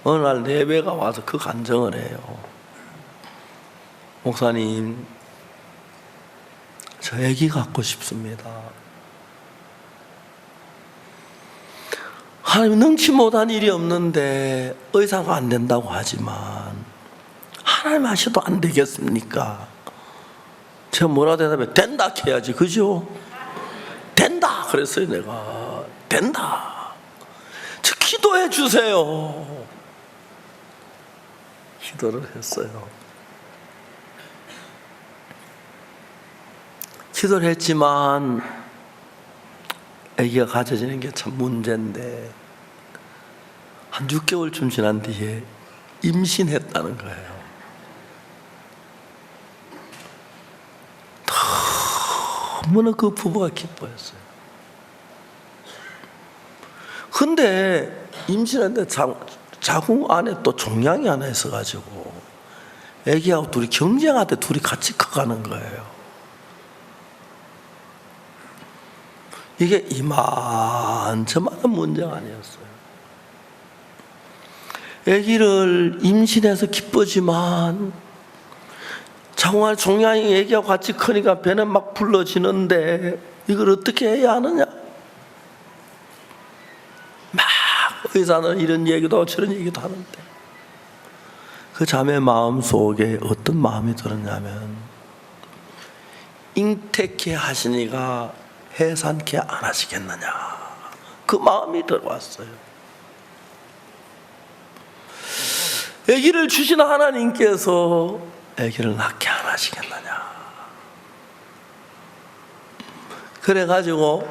어느 날 내배가 와서 그 간증을 해요. 목사님, 저 아기 갖고 싶습니다. 하나님 능치 못한 일이 없는데 의사가 안 된다고 하지만 하나님 하셔도 안 되겠습니까? 제가 뭐라 대답해? 된다 해야지, 그죠? 된다 그랬어요. 내가 된다. 저 기도해 주세요. 기도를 했어요. 기도를 했지만 아기가 가져지는 게 참 문제인데 한 6개월쯤 지난 뒤에 임신했다는 거예요. 너무나 그 부부가 기뻐했어요. 근데 임신했는데 자궁 안에 또 종양이 하나 있어가지고 아기하고 둘이 경쟁하듯 둘이 같이 커가는 거예요. 이게 이만저만한 문제가 아니었어요. 아기를 임신해서 기쁘지만 자궁안에 종양이 아기하고 같이 크니까 배는 막 불러지는데 이걸 어떻게 해야 하느냐? 막 의사는 이런 얘기도 하고 저런 얘기도 하는데 그 자매 마음속에 어떤 마음이 들었냐면 잉태케 하시니가 해산케 안 하시겠느냐, 그 마음이 들어왔어요. 아기를 주신 하나님께서 아기를 낳게 안 하시겠느냐. 그래가지고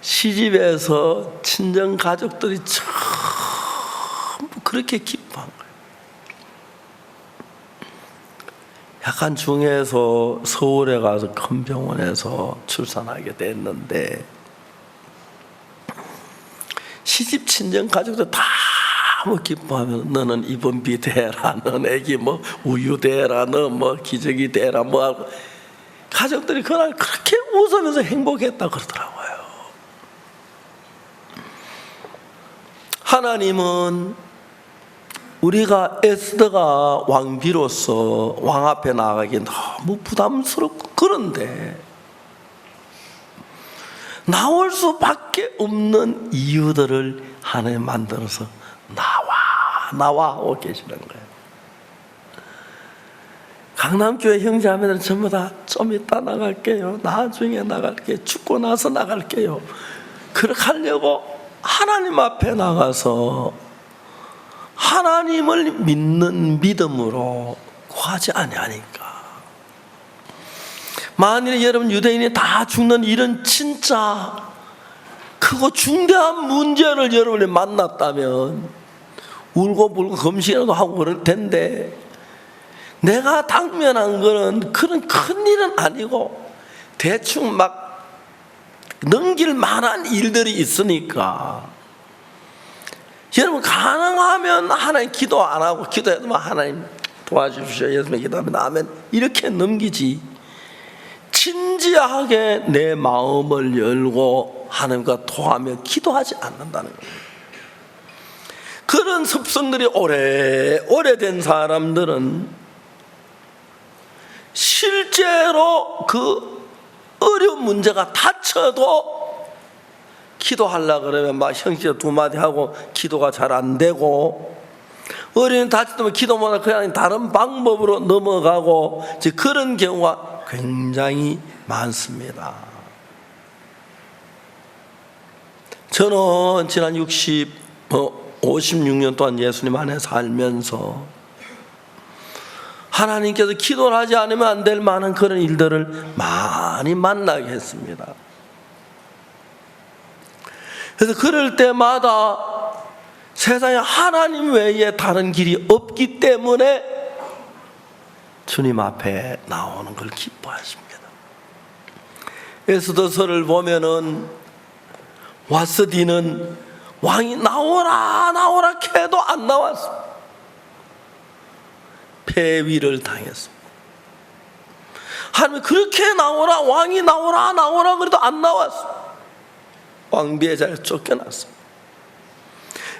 시집에서 친정 가족들이 전부 그렇게 기뻐한 거예요. 약간 중에서 서울에 가서 큰 병원에서 출산하게 됐는데 시집 친정 가족들 다 뭐 기뻐하면 너는 입원비 대라, 너는 애기 뭐 우유 대라, 너 뭐 기저귀 대라 뭐 하고 가족들이 그날 그렇게 웃으면서 행복했다 그러더라고요. 하나님은 우리가 에스더가 왕비로서 왕 앞에 나가기 너무 부담스럽고 그런데 나올 수밖에 없는 이유들을 하나님 만들어서 나와 하고 계시는 거예요. 강남교회 형제자매들은 전부 다 좀 이따 나갈게요, 나중에 나갈게요, 죽고 나서 나갈게요, 그렇게 하려고 하나님 앞에 나가서 하나님을 믿는 믿음으로 구하지 아니하니까. 만일 여러분 유대인이 다 죽는 이런 진짜 크고 중대한 문제를 여러분이 만났다면 울고 불고 금식이라도 하고 그럴 텐데, 내가 당면한 거는 그런 큰 일은 아니고 대충 막 넘길 만한 일들이 있으니까, 여러분 가능하면 하나님 기도 안 하고, 기도해도 하나님 도와주십시오, 예수님 기도하면 아멘, 이렇게 넘기지, 진지하게 내 마음을 열고 하나님과 통하며 기도하지 않는다는 거예요. 그런 습성들이 오래된 사람들은 실제로 그 어려운 문제가 닥쳐도 기도하려고 그러면 막 형제 두 마디 하고 기도가 잘 안 되고, 어린이 다치면 기도 못하고 그냥 다른 방법으로 넘어가고, 그런 경우가 굉장히 많습니다. 저는 지난 56년 동안 예수님 안에 살면서 하나님께서 기도를 하지 않으면 안 될 만한 그런 일들을 많이 만나게 했습니다. 그래서 그럴 때마다 세상에 하나님 외에 다른 길이 없기 때문에 주님 앞에 나오는 걸 기뻐하십니다. 에스더서를 보면은 와스디는 왕이 나오라 해도 안 나왔습니다. 폐위를 당했습니다. 하나님 그렇게 나오라, 왕이 나오라 그래도 안 나왔습니다. 왕비의 자리에 쫓겨났습니다.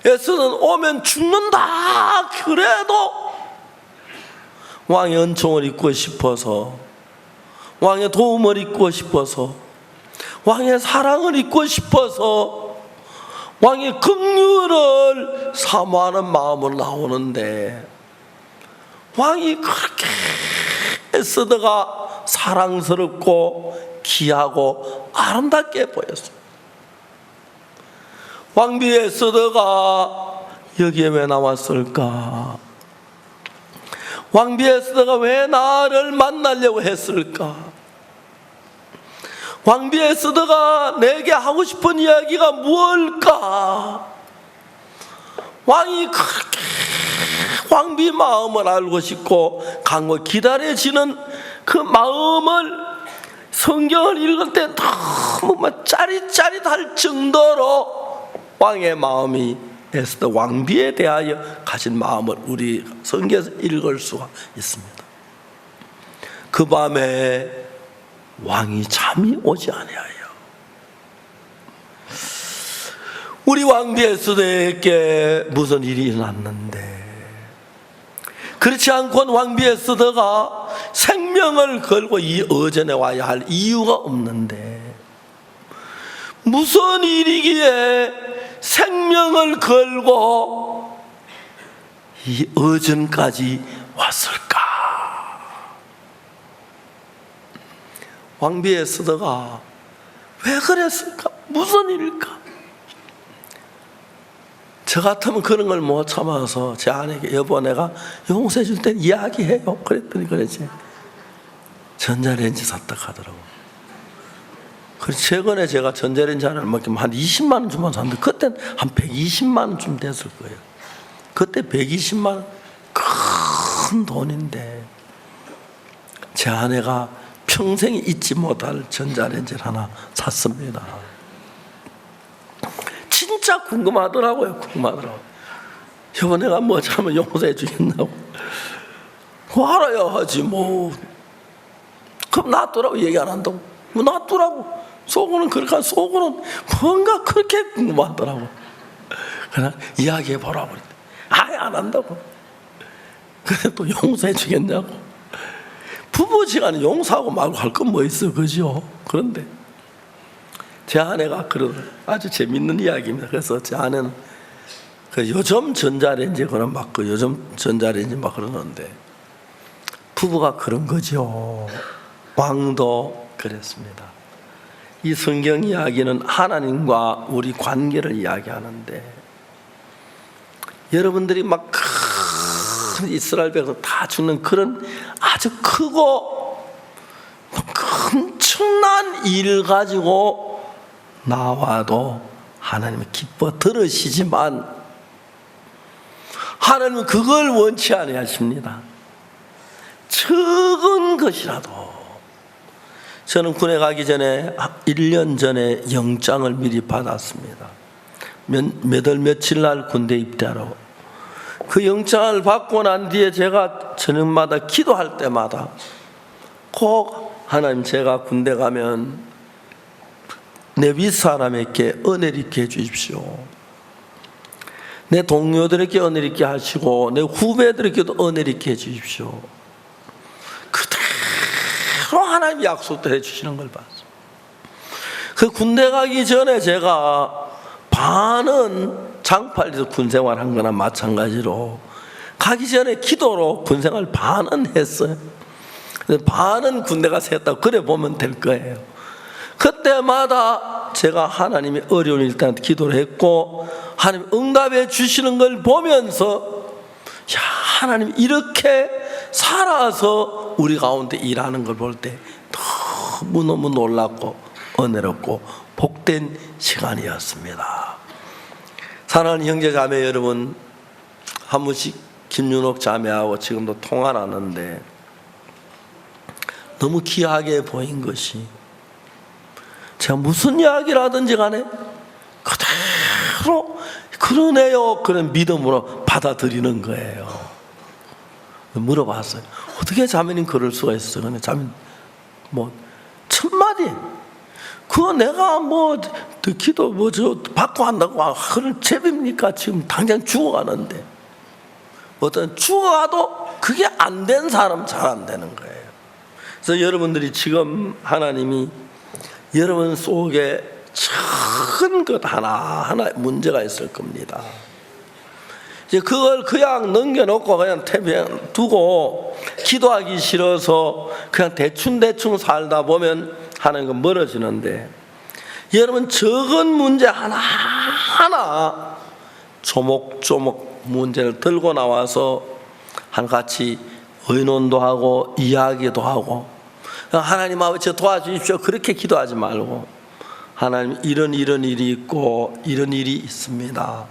에스더는 오면 죽는다 그래도 왕의 은총을 입고 싶어서, 왕의 도움을 입고 싶어서, 왕의 사랑을 입고 싶어서, 왕의 긍휼을 사모하는 마음으로 나오는데, 왕이 그렇게 에스더가 사랑스럽고 귀하고 아름답게 보였어요. 왕비 에스더가 여기에 왜 나왔을까? 왕비 에스더가 왜 나를 만나려고 했을까? 왕비 에스더가 내게 하고 싶은 이야기가 무엇일까? 왕이 그렇게 왕비 마음을 알고 싶고 간고 기다려지는 그 마음을 성경을 읽을 때 너무 짜릿짜릿할 정도로 왕의 마음이 에스더 왕비에 대하여 가진 마음을 우리 성경에서 읽을 수가 있습니다. 그 밤에 왕이 잠이 오지 아니하여 우리 왕비 에스더에게 무슨 일이 일어났는데, 그렇지 않고는 왕비 에스더가 생명을 걸고 이 어전에 와야 할 이유가 없는데, 무슨 일이기에 생명을 걸고 이 어전까지 왔을까? 왕비 에스더가 왜 그랬을까? 무슨 일일까? 저 같으면 그런 걸 못 참아서 제 아내에게, 여보 내가 용서해 줄 때 이야기해요. 그랬더니 그러지, 전자레인지 샀다 하더라고. 그래서 최근에 제가 전자레인지 하나를 맡기면 한 20만 원 주면 샀는데, 그때는 한 120만 원쯤 됐을 거예요. 그때 120만 원 큰 돈인데, 제 아내가 평생 잊지 못할 전자레인지를 하나 샀습니다. 진짜 궁금하더라고요. 여보 내가 뭐 잘못 용서해 주겠나고. 그거 알아야 하지 뭐. 그럼 놔두라고 얘기 안 한다고. 뭐 놔두라고. 속으로는 그렇게, 속으로는 뭔가 그렇게 궁금하더라고. 그냥 이야기해 보라고 그랬대. 아예 안 한다고. 근데 또 용서해 주겠냐고. 부부지간에 용서하고 말고 할 건 뭐 있어요, 그죠? 그런데 제 아내가 그런 아주 재밌는 이야기입니다. 그래서 제 아내는 그 요즘 전자레인지 그런 막 그 요즘 전자레인지 막 그러는데 부부가 그런 거죠. 왕도 그랬습니다. 이 성경 이야기는 하나님과 우리 관계를 이야기하는데 여러분들이 막 큰 이스라엘 백성 다 죽는 그런 아주 크고 엄청난 일 가지고 나와도 하나님은 기뻐 들으시지만 하나님은 그걸 원치 아니하십니다. 적은 것이라도. 저는 군에 가기 전에 1년 전에 영장을 미리 받았습니다. 몇 월 며칠 날 군대 입대하러. 그 영장을 받고 난 뒤에 제가 저녁마다 기도할 때마다 꼭 하나님, 제가 군대 가면 내 윗사람에게 은혜를 있게 해주십시오. 내 동료들에게 은혜를 있게 하시고 내 후배들에게도 은혜를 있게 해주십시오. 그대로 하나님 약속도 해주시는 걸 봤어요. 그 군대 가기 전에 제가 반은 장팔에서 군생활 한 거나 마찬가지로 가기 전에 기도로 군생활 반은 했어요. 반은 군대 가서 했다고 그래 보면 될 거예요. 그때마다 제가 하나님이 어려운 일 때한테 기도를 했고 하나님 응답해 주시는 걸 보면서 야, 하나님 이렇게 살아서 우리 가운데 일하는 걸 볼 때 너무너무 놀랍고 은혜롭고 복된 시간이었습니다. 사랑하는 형제 자매 여러분, 한 번씩 김윤옥 자매하고 지금도 통화를 하는데 너무 귀하게 보인 것이 제가 무슨 이야기를 하든지 간에 그대로 그러네요 그런 믿음으로 받아들이는 거예요. 물어봤어요. 어떻게 자매님 그럴 수가 있어요? 근데 자매님 뭐 첫마디 그거 내가 뭐 기도 뭐 저 받고 한다고 그런 죄입니까? 지금 당장 죽어가는데 어떤 죽어가도 그게 안 된 사람 잘 안 되는 거예요. 그래서 여러분들이 지금 하나님이 여러분 속에 큰 것 하나하나 문제가 있을 겁니다. 이제 그걸 그냥 넘겨놓고 그냥 두고 기도하기 싫어서 그냥 대충 살다 보면 하나님과 멀어지는데 여러분 적은 문제 하나하나 조목조목 문제를 들고 나와서 같이 의논도 하고 이야기도 하고 하나님 아버지 도와주십시오 그렇게 기도하지 말고 하나님 이런 일이 있고 이런 일이 있습니다.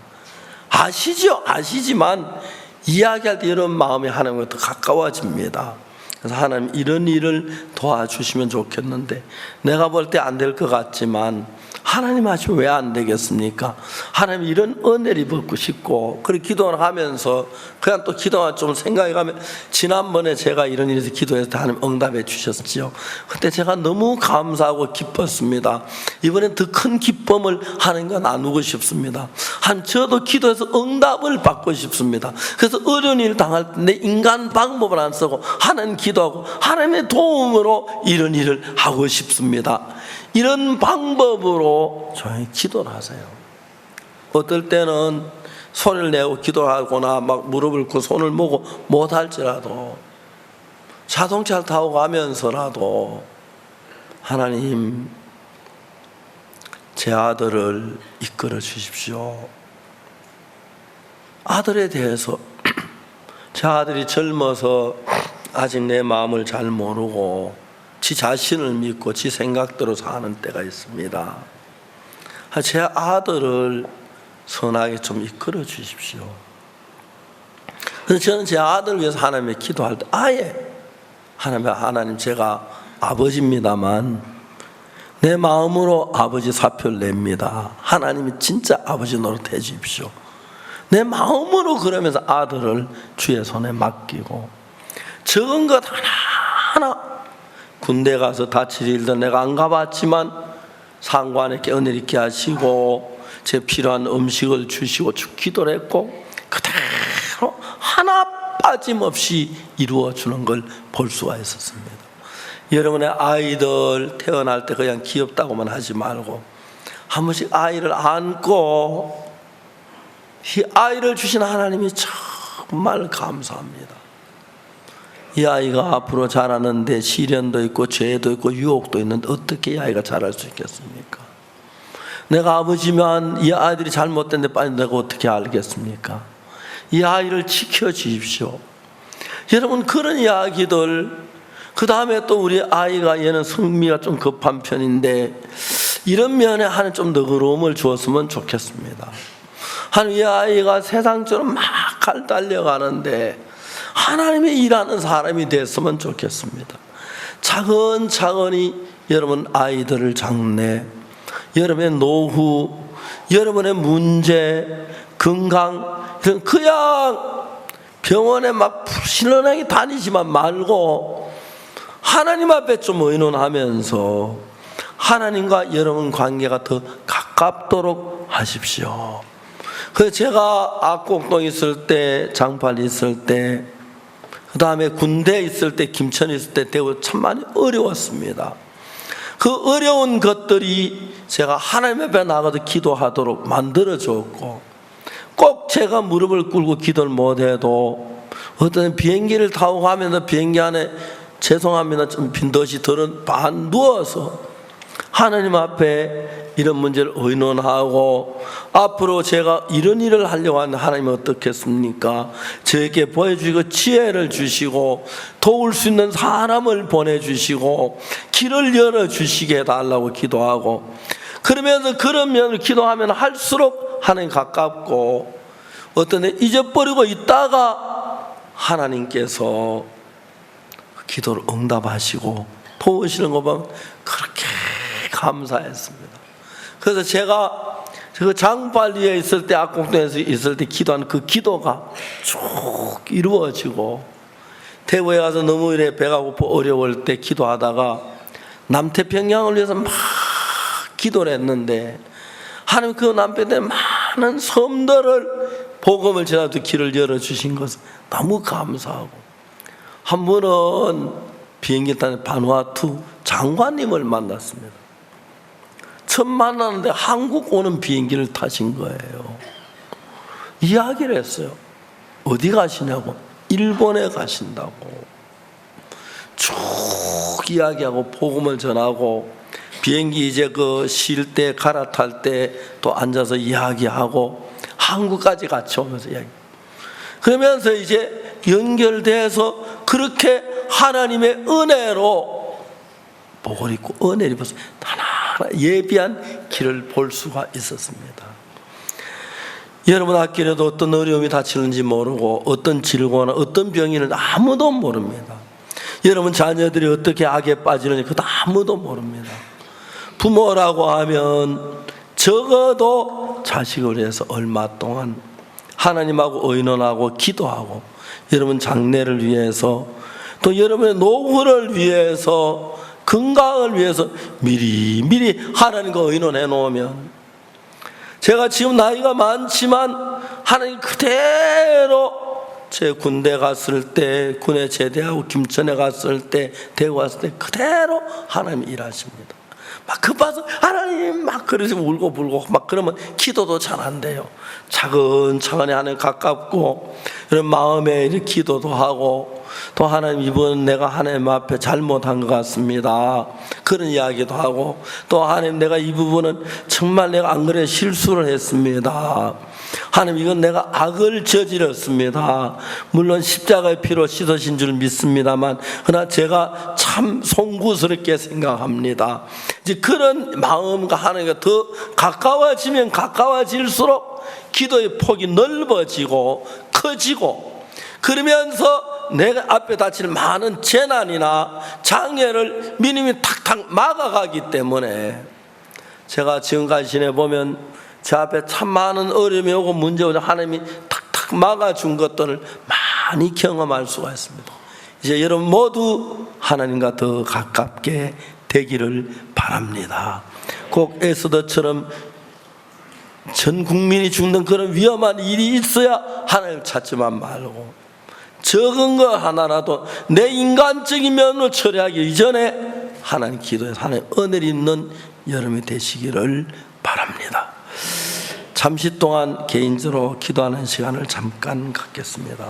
아시죠? 아시지만 이야기할 때 이런 마음이 하나님과 더 가까워집니다. 그래서 하나님 이런 일을 도와주시면 좋겠는데 내가 볼 때 안 될 것 같지만 하나님 하시면 왜 안 되겠습니까? 하나님 이런 은혜를 받고 싶고 그렇게 기도를 하면서 그냥 또 기도가 좀 생각해 가면 지난번에 제가 이런 일에서 기도해서 하나님 응답해 주셨지요. 그때 제가 너무 감사하고 기뻤습니다. 이번엔 더 큰 기쁨을 하나님과 나누고 싶습니다. 저도 기도해서 응답을 받고 싶습니다. 그래서 어려운 일을 당할 때 내 인간 방법을 안 쓰고 하나님 기도하고 하나님의 도움으로 이런 일을 하고 싶습니다. 이런 방법으로 조용히 기도를 하세요. 어떨 때는 손을 내고 기도하거나 막 무릎을 꿇고 손을 모고 못할지라도 자동차를 타고 가면서라도 하나님 제 아들을 이끌어 주십시오. 아들에 대해서 제 아들이 젊어서 아직 내 마음을 잘 모르고 지 자신을 믿고 지 생각대로 사는 때가 있습니다. 제 아들을 선하게 좀 이끌어 주십시오. 그래서 저는 제 아들을 위해서 하나님께 기도할 때 아예 하나님 제가 아버지입니다만 내 마음으로 아버지 사표를 냅니다. 하나님이 진짜 아버지 노릇해 주십시오. 내 마음으로 그러면서 아들을 주의 손에 맡기고 적은 것 하나하나 군대 가서 다칠 일도 내가 안 가봤지만 상관에게 은혜를 있게 하시고 제 필요한 음식을 주시고 기도를 했고 그대로 하나 빠짐없이 이루어주는 걸 볼 수가 있었습니다. 여러분의 아이들 태어날 때 그냥 귀엽다고만 하지 말고 한 번씩 아이를 안고 이 아이를 주신 하나님이 정말 감사합니다. 이 아이가 앞으로 자라는데 시련도 있고 죄도 있고 유혹도 있는데 어떻게 이 아이가 자랄 수 있겠습니까? 내가 아버지면 이 아이들이 잘못된데 빨리 내가 어떻게 알겠습니까? 이 아이를 지켜주십시오. 여러분, 그런 이야기들, 그 다음에 또 우리 아이가 얘는 성미가 좀 급한 편인데 이런 면에 하나님 좀 너그러움을 주었으면 좋겠습니다. 하나님, 이 아이가 세상처럼 막 달려가는데 하나님의 일하는 사람이 됐으면 좋겠습니다. 차근차근히 여러분 아이들을 장래, 여러분의 노후, 여러분의 문제, 건강, 그냥 병원에 막 신원하게 다니지만 말고 하나님 앞에 좀 의논하면서 하나님과 여러분 관계가 더 가깝도록 하십시오. 그래서 제가 악곡동 있을 때, 장팔 있을 때, 그 다음에 군대 있을 때, 김천 있을 때 대우 참 많이 어려웠습니다. 그 어려운 것들이 제가 하나님 앞에 나가서 기도하도록 만들어줬고, 꼭 제가 무릎을 꿇고 기도를 못해도 어떤 비행기를 타고 가면서 비행기 안에 죄송합니다 좀 빈덧이 들은 반 누워서 하나님 앞에 이런 문제를 의논하고 앞으로 제가 이런 일을 하려고 하는데 하나님은 어떻겠습니까? 저에게 보여주시고 지혜를 주시고 도울 수 있는 사람을 보내주시고 길을 열어주시게 해달라고 기도하고, 그러면서 그런 면을 기도하면 할수록 하나님 가깝고 어떤 데 잊어버리고 있다가 하나님께서 기도를 응답하시고 도우시는 거 보면 그렇게 감사했습니다. 그래서 제가 장발리에 있을 때, 악곡동에서 있을 때 기도한 그 기도가 쭉 이루어지고, 대구에 가서 너무 이래 배가 고파 어려울 때 기도하다가 남태평양을 위해서 막 기도를 했는데 하나님 그 남편에 많은 섬들을 복음을 전하도 길을 열어주신 것을 너무 감사하고, 한 번은 비행기 타는 바누아투 장관님을 만났습니다. 처음 만났는데 한국 오는 비행기를 타신 거예요. 이야기를 했어요. 어디 가시냐고. 일본에 가신다고. 쭉 이야기하고 복음을 전하고, 비행기 이제 쉴 때 갈아탈 때 또 앉아서 이야기하고 한국까지 같이 오면서 이야기. 그러면서 이제 연결돼서 그렇게 하나님의 은혜로 복을 입고 은혜를 입어서 하나하나 예비한 길을 볼 수가 있었습니다. 여러분 학교에도 어떤 어려움이 닥치는지 모르고 어떤 질고나 어떤 병이는 아무도 모릅니다. 여러분 자녀들이 어떻게 악에 빠지는지 그것도 아무도 모릅니다. 부모라고 하면 적어도 자식을 위해서 얼마 동안 하나님하고 의논하고 기도하고, 여러분 장래를 위해서 또 여러분의 노후를 위해서 건강을 위해서 미리 하나님과 의논해 놓으면, 제가 지금 나이가 많지만 하나님 그대로 제 군대 갔을 때, 군에 제대하고 김천에 갔을 때, 대구 갔을 때 그대로 하나님 일하십니다. 막 급해서 하나님 막 그러시면 울고 불고 막 그러면 기도도 잘 안 돼요. 차근차근히 하나님 가깝고 이런 마음에 이렇게 기도도 하고, 또 하나님 이번 내가 하나님 앞에 잘못한 것 같습니다 그런 이야기도 하고, 또 하나님 내가 이 부분은 정말 내가 안 그래 실수를 했습니다. 하나님 이건 내가 악을 저질렀습니다. 물론 십자가의 피로 씻으신 줄 믿습니다만 그러나 제가 참 송구스럽게 생각합니다. 이제 그런 마음과 하나님과 더 가까워지면 가까워질수록 기도의 폭이 넓어지고 커지고, 그러면서 내가 앞에 닥칠 많은 재난이나 장애를 믿음이 탁탁 막아가기 때문에, 제가 지금까지 지내보면 제 앞에 참 많은 어려움이 오고 문제 오자 하나님이 탁탁 막아준 것들을 많이 경험할 수가 있습니다. 이제 여러분 모두 하나님과 더 가깝게 되기를 바랍니다. 꼭 에스더처럼 전 국민이 죽는 그런 위험한 일이 있어야 하나님을 찾지만 말고, 적은 거 하나라도 내 인간적인 면을 처리하기 이전에 하나님 기도해서 하나님 은혜를 입는 여러분이 되시기를 바랍니다. 잠시 동안 개인적으로 기도하는 시간을 잠깐 갖겠습니다.